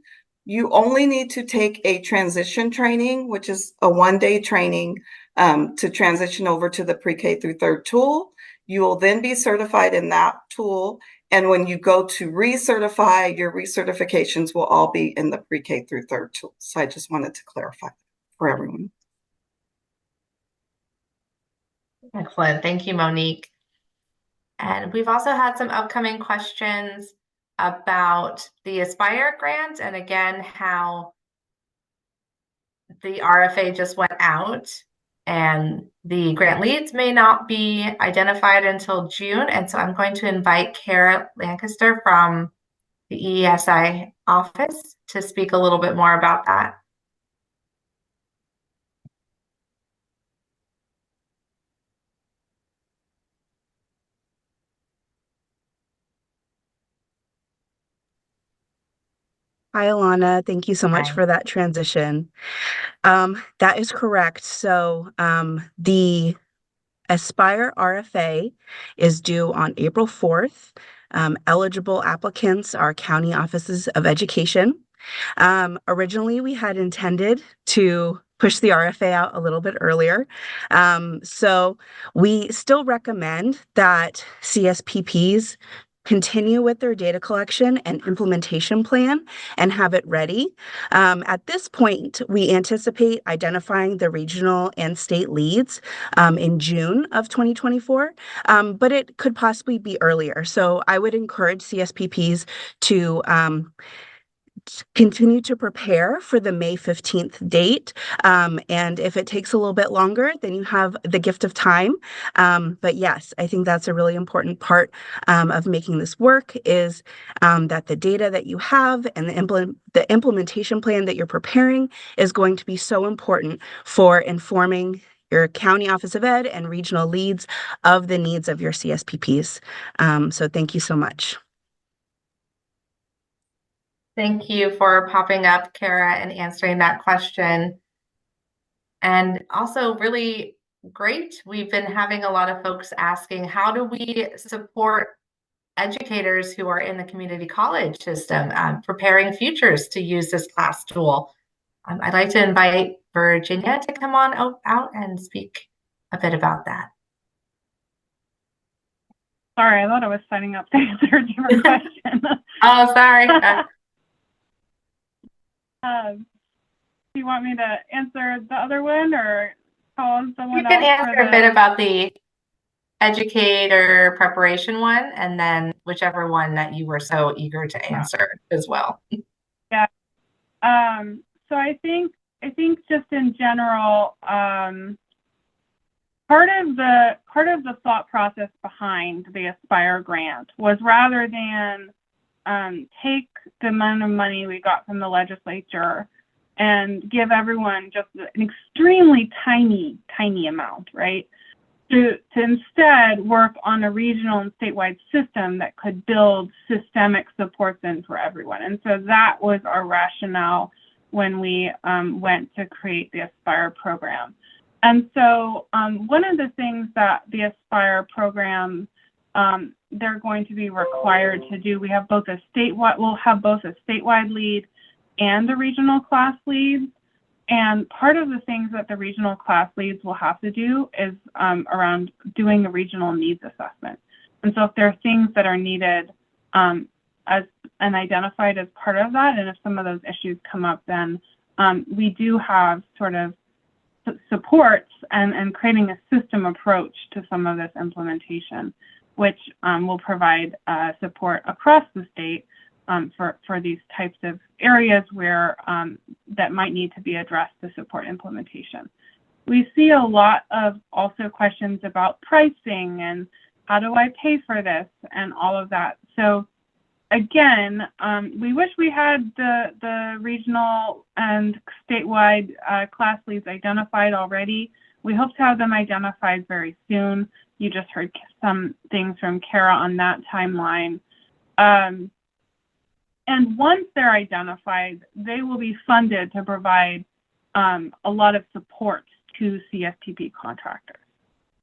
you only need to take a transition training, which is a one-day training to transition over to the pre-K through third tool. You will then be certified in that tool. And when you go to recertify, your recertifications will all be in the pre-K through third tool. So I just wanted to clarify for everyone. Excellent. Thank you, Monique. And we've also had some upcoming questions about the Aspire grant, and again, how the RFA just went out and the grant leads may not be identified until June. And so I'm going to invite Kara Lancaster from the EESI office to speak a little bit more about that. Hi, Alana. Thank you so much Hi. for that transition. That is correct. So the Aspire RFA is due on April 4th. Eligible applicants are county offices of education. Originally, we had intended to push the RFA out a little bit earlier. So we still recommend that CSPPs continue with their data collection and implementation plan and have it ready. At this point, we anticipate identifying the regional and state leads in June of 2024, but it could possibly be earlier. So I would encourage CSPPs to continue to prepare for the May 15th date. And if it takes a little bit longer, then you have the gift of time. But yes, I think that's a really important part of making this work is that the data that you have and the implementation plan that you're preparing is going to be so important for informing your county office of ed and regional leads of the needs of your CSPPs. So thank you so much. Thank you for popping up, Kara, and answering that question. And also really great. We've been having a lot of folks asking, how do we support educators who are in the community college system, preparing futures to use this class tool? I'd like to invite Virginia to come on out and speak a bit about that. Sorry, I thought I was signing up to answer a different question. Oh, sorry. Do you want me to answer the other one or call on someone You can else? answer a bit about the educator preparation one, and then whichever one that you were so eager to answer as well. Yeah. So I think just in general, part of the thought process behind the Aspire grant was rather than take the amount of money we got from the legislature and give everyone just an extremely tiny amount, right? To instead work on a regional and statewide system that could build systemic supports in for everyone. And so that was our rationale when we went to create the Aspire program. And so one of the things that the Aspire program they're going to be required to do, we'll have both a statewide lead and the regional class leads. And part of the things that the regional class leads will have to do is around doing the regional needs assessment. And so if there are things that are needed as and identified as part of that, and if some of those issues come up, then we do have sort of supports and creating a system approach to some of this implementation, which will provide support across the state for these types of areas where that might need to be addressed to support implementation. We see a lot of also questions about pricing and how do I pay for this, and all of that. So again, we wish we had the regional and statewide class leads identified already. We hope to have them identified very soon. You just heard some things from Kara on that timeline. And once they're identified, they will be funded to provide a lot of support to CSPP contractors.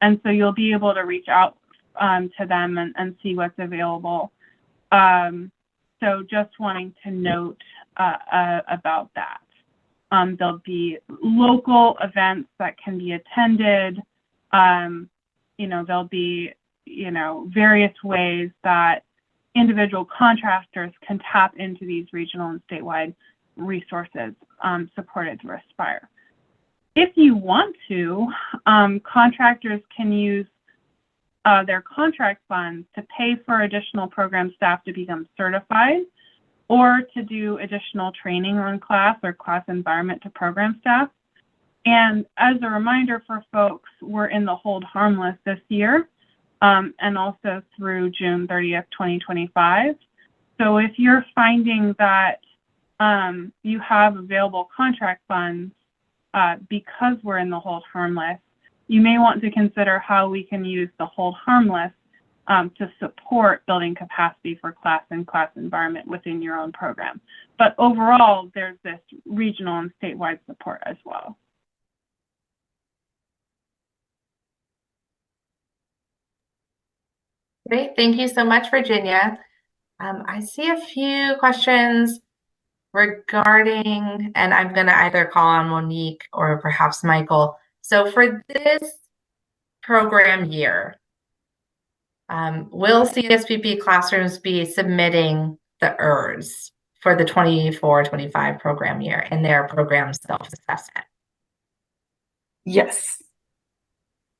And so you'll be able to reach out to them and see what's available. So just wanting to note about that. There'll be local events that can be attended. There'll be, various ways that individual contractors can tap into these regional and statewide resources supported through Aspire. If you want to, contractors can use their contract funds to pay for additional program staff to become certified, or to do additional training on class or class environment to program staff. And as a reminder for folks, we're in the Hold Harmless this year, and also through June 30th, 2025. So if you're finding that you have available contract funds because we're in the Hold Harmless, you may want to consider how we can use the Hold Harmless to support building capacity for class and class environment within your own program. But overall, there's this regional and statewide support as well. Great, thank you so much, Virginia. I see a few questions regarding, and I'm gonna either call on Monique or perhaps Michael. So for this program year, will CSPP classrooms be submitting the ERS for the 24-25 program year in their program self-assessment? Yes.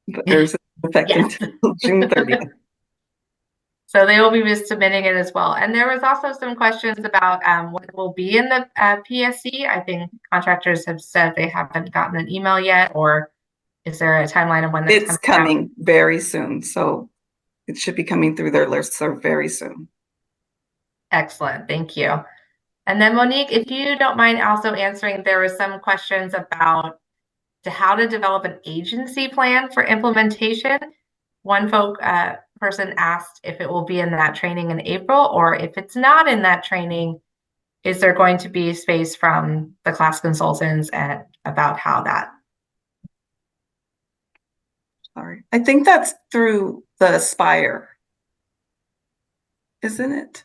The ERS is effective until June 30th. So they will be submitting it as well. And there was also some questions about what will be in the PSC. I think contractors have said they haven't gotten an email yet, or is there a timeline of when it's coming very soon? So it should be coming through their listserv very soon. Excellent, thank you. And then Monique, if you don't mind also answering, there were some questions about how to develop an agency plan for implementation. One person asked if it will be in that training in April, or if it's not in that training, is there going to be space from the class consultants and about how that? Sorry, I think that's through the Aspire, isn't it?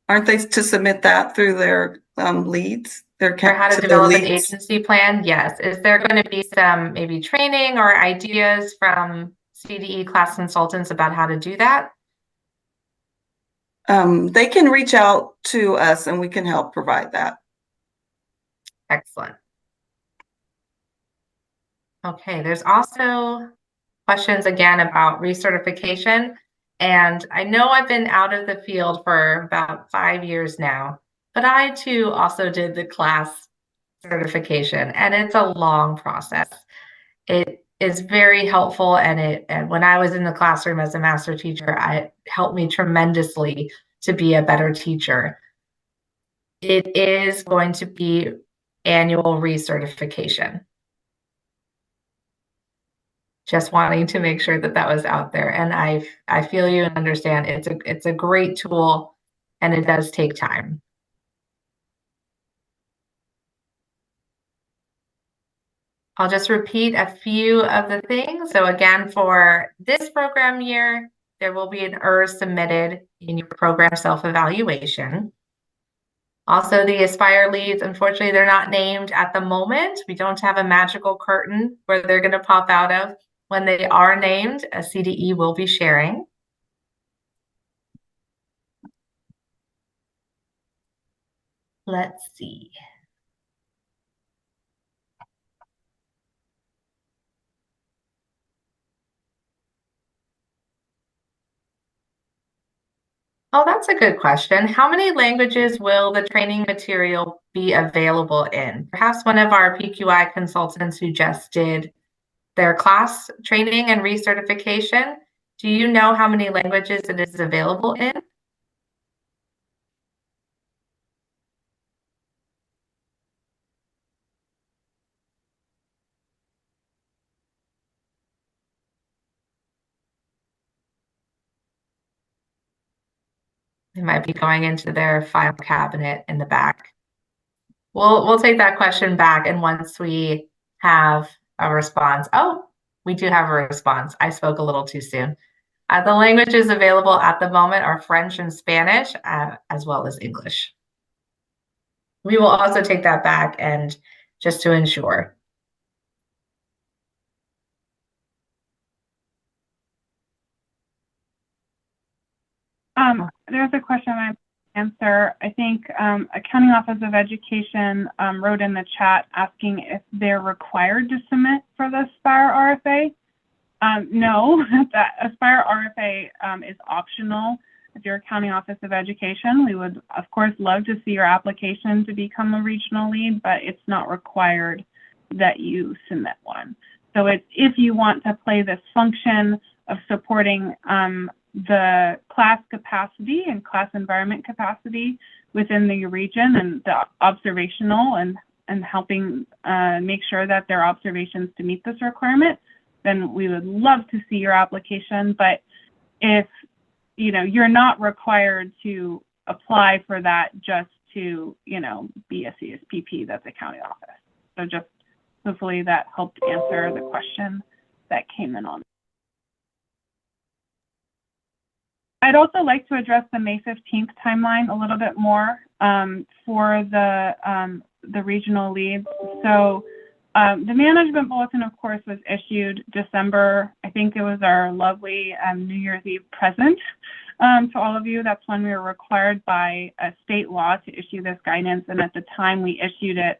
Aren't they to submit that through their leads? Or how to develop an agency plan? Yes. Is there going to be some maybe training or ideas from CDE class consultants about how to do that? They can reach out to us and we can help provide that. Excellent. Okay, there's also questions again about recertification. And I know I've been out of the field for about 5 years now, but I too also did the class certification, and it's a long process. It is very helpful, and when I was in the classroom as a master teacher, it helped me tremendously to be a better teacher. It is going to be annual recertification. Just wanting to make sure that that was out there, and I feel you and understand it's a great tool, and it does take time. I'll just repeat a few of the things. So again, for this program year, there will be an ERS submitted in your program self-evaluation. Also, the Aspire leads, unfortunately, they're not named at the moment. We don't have a magical curtain where they're going to pop out of. When they are named, a CDE will be sharing. Let's see. Oh, that's a good question. How many languages will the training material be available in? Perhaps one of our PQI consultants who just did their class training and recertification Do you know how many languages it is available in? They might be going into their file cabinet in the back. We'll take that question back, and once we have a response. Oh, we do have a response. I spoke a little too soon. The languages available at the moment are French and Spanish, as well as English. We will also take that back and just to ensure. There's a question I answer. I think Accounting Office of Education wrote in the chat asking if they're required to submit for the Aspire RFA. No, that Aspire RFA is optional. If you're Accounting Office of Education, we would, of course, love to see your application to become a regional lead, but it's not required that you submit one. So it's if you want to play this function of supporting the class capacity and class environment capacity within the region and the observational and helping make sure that there are observations to meet this requirement, then we would love to see your application. But if you're not required to apply for that just to be a CSPP that's a county office. So just hopefully that helped answer the question that came in on. I'd also like to address the May 15th timeline a little bit more for the regional leads. So the management bulletin, of course, was issued December. I think it was our lovely New Year's Eve present to all of you. That's when we were required by a state law to issue this guidance. And at the time we issued it,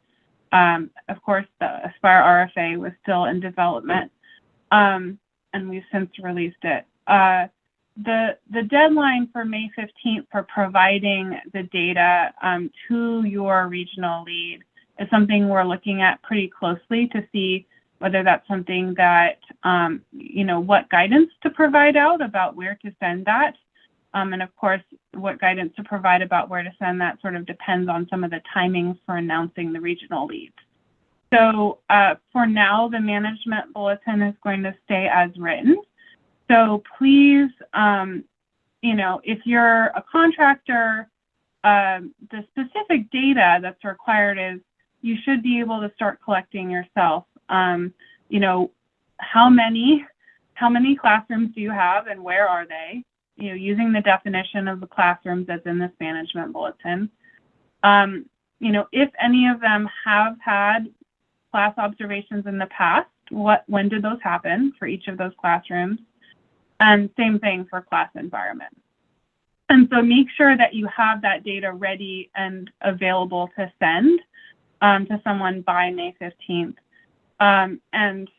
of course, the Aspire RFA was still in development, and we've since released it. The deadline for May 15th for providing the data to your regional lead is something we're looking at pretty closely to see whether that's something that, what guidance to provide out about where to send that. And of course, what guidance to provide about where to send that sort of depends on some of the timings for announcing the regional leads. So for now, the management bulletin is going to stay as written. So please, if you're a contractor, the specific data that's required is you should be able to start collecting yourself. How many classrooms do you have and where are they? Using the definition of the classrooms that's in this management bulletin. If any of them have had class observations in the past, when did those happen for each of those classrooms? And same thing for class environment. And so make sure that you have that data ready and available to send to someone by May 15th. And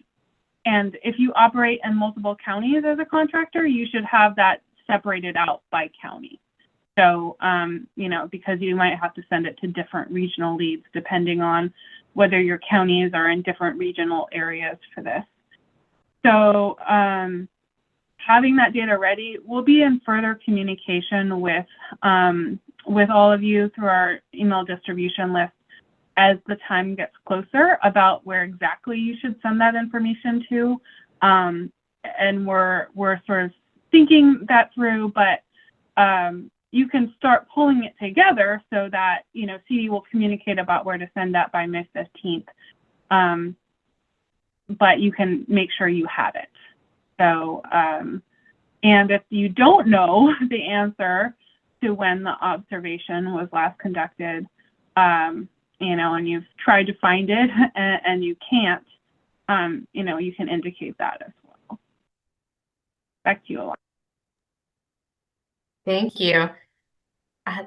if you operate in multiple counties as a contractor, you should have that separated out by county. So, because you might have to send it to different regional leads depending on whether your counties are in different regional areas for this. So, having that data ready, we'll be in further communication with all of you through our email distribution list as the time gets closer about where exactly you should send that information to. And we're sort of thinking that through, but you can start pulling it together so that, CD will communicate about where to send that by May 15th. But you can make sure you have it. So, and if you don't know the answer to when the observation was last conducted, and you've tried to find it and you can't, you can indicate that as well. Back to you, Alana. Thank you.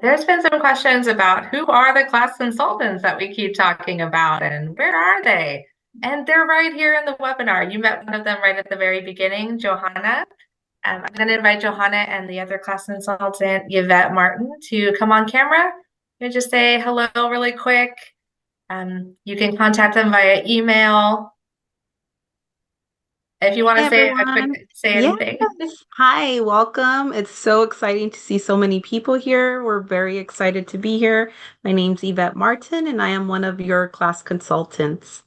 There's been some questions about who are the class consultants that we keep talking about and where are they? And they're right here in the webinar. You met one of them right at the very beginning, Johanna. I'm going to invite Johanna and the other class consultant, Yvette Martin, to come on camera and just say hello really quick. You can contact them via email. If you want to Hey, say everyone. say Yes. anything. Hi, welcome. It's so exciting to see so many people here. We're very excited to be here. My name's Yvette Martin, and I am one of your class consultants.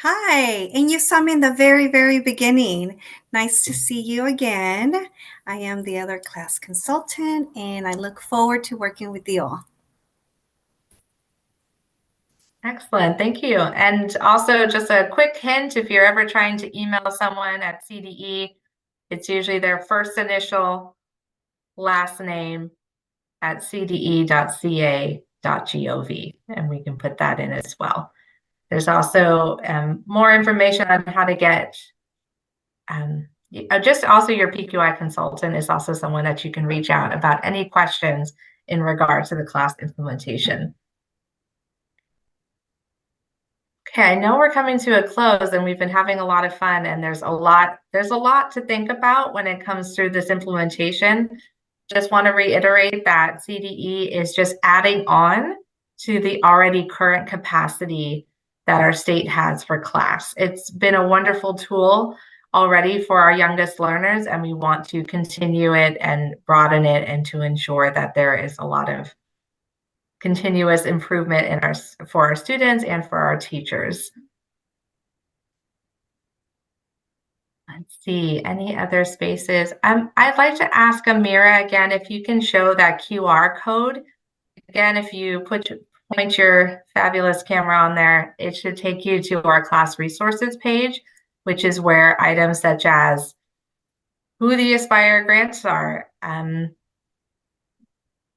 Hi, and you saw me in the very, very beginning. Nice to see you again. I am the other class consultant, and I look forward to working with you all. Excellent, thank you. And also just a quick hint, if you're ever trying to email someone at CDE, it's usually their first initial, last name at cde.ca.gov, and we can put that in as well. There's also more information on how to get, just also your PQI consultant is also someone that you can reach out about any questions in regards to the class implementation. Okay, I know we're coming to a close and we've been having a lot of fun, and there's a lot to think about when it comes through this implementation. Just want to reiterate that CDE is just adding on to the already current capacity that our state has for class. It's been a wonderful tool already for our youngest learners, and we want to continue it and broaden it, and to ensure that there is a lot of continuous improvement in for our students and for our teachers. Let's see, any other spaces? I'd like to ask Amira again, if you can show that QR code. Again, if you point your fabulous camera on there, it should take you to our class resources page, which is where items such as who the Aspire grants are,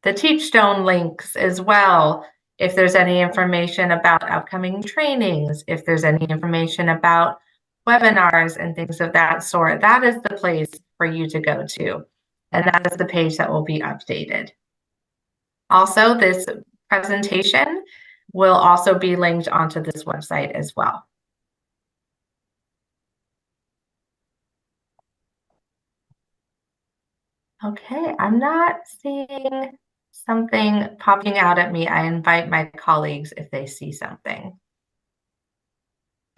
the Teachstone links as well, if there's any information about upcoming trainings, if there's any information about webinars and things of that sort, that is the place for you to go to. And that is the page that will be updated. Also, this presentation will also be linked onto this website as well. Okay, I'm not seeing something popping out at me. I invite my colleagues if they see something.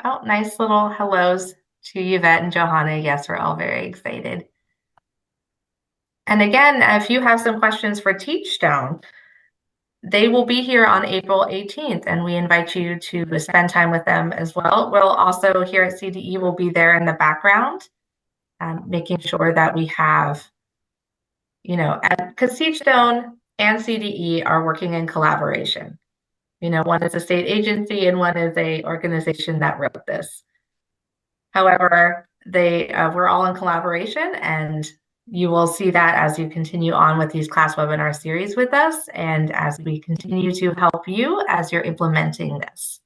Oh, nice little hellos to Yvette and Johanna. Yes, we're all very excited. And again, if you have some questions for Teachstone, they will be here on April 18th, and we invite you to spend time with them as well. We'll also, here at CDE, will be there in the background, making sure that we have, because Teachstone and CDE are working in collaboration. One is a state agency and one is a organization that wrote this. However, we're all in collaboration, and you will see that as you continue on with these class webinar series with us, and as we continue to help you as you're implementing this.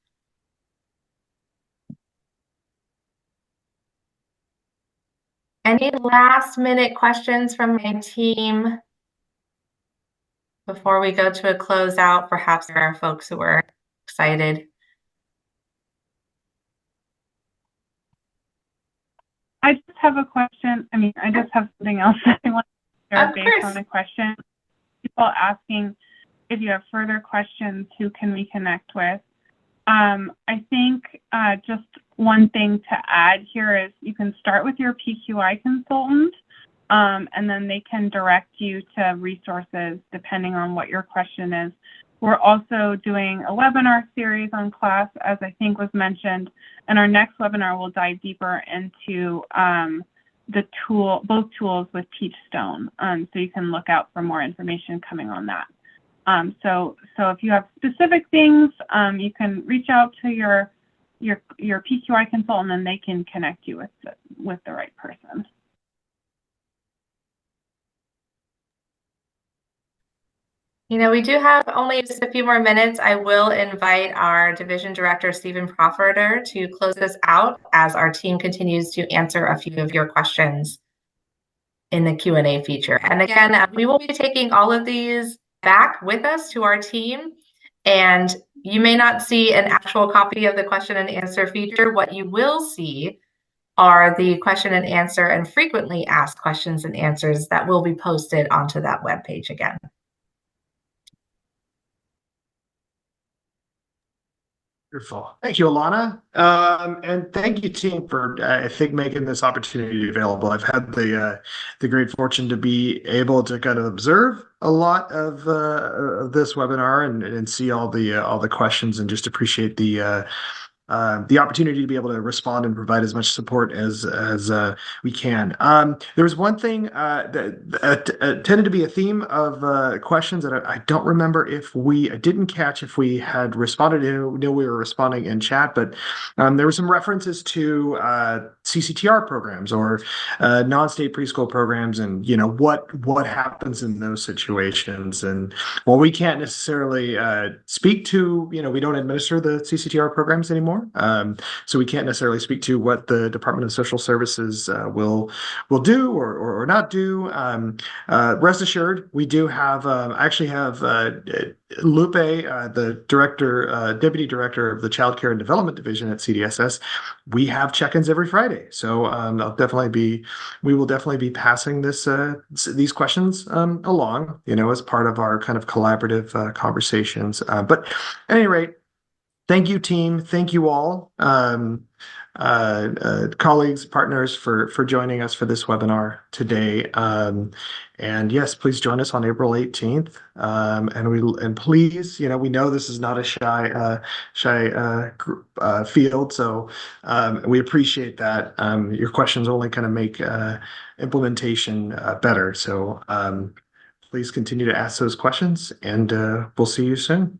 Any last minute questions from my team before we go to a closeout? Perhaps there are folks who are excited. I just have a question. I just have something else that I want to share based on the question. People asking if you have further questions, who can we connect with? I think just one thing to add here is you can start with your PQI consultant, and then they can direct you to resources depending on what your question is. We're also doing a webinar series on class, as I think was mentioned, and our next webinar will dive deeper into both tools with Teachstone. So you can look out for more information coming on that. So if you have specific things, you can reach out to your PQI consultant, and they can connect you with the right person. We do have only just a few more minutes. I will invite our Division Director, Stephen Profferter, to close us out as our team continues to answer a few of your questions in the Q&A feature. And again, we will be taking all of these back with us to our team, and you may not see an actual copy of the question and answer feature. What you will see are the question and answer and frequently asked questions and answers that will be posted onto that webpage again. Wonderful. Thank you, Alana. And thank you, team, for I think making this opportunity available. I've had the great fortune to be able to kind of observe a lot of this webinar and see all the questions and just appreciate the opportunity to be able to respond and provide as much support as we can. There was one thing that tended to be a theme of questions that I don't remember I didn't catch if we had responded. I know we were responding in chat, but there were some references to CCTR programs or non-state preschool programs, and what happens in those situations. And while we can't necessarily speak to, we don't administer the CCTR programs anymore. So we can't necessarily speak to what the Department of Social Services will do or not do. Rest assured, we do have actually have Lupe, the deputy director of the Child Care and Development Division at CDSS. We have check-ins every Friday, so we will definitely be passing these questions along, as part of our kind of collaborative conversations. But at any rate, thank you, team. Thank you all, colleagues, partners, for joining us for this webinar today. And yes, please join us on April 18th. And please, we know this is not a shy field, so we appreciate that. Your questions only kind of make implementation better. So please continue to ask those questions, and we'll see you soon.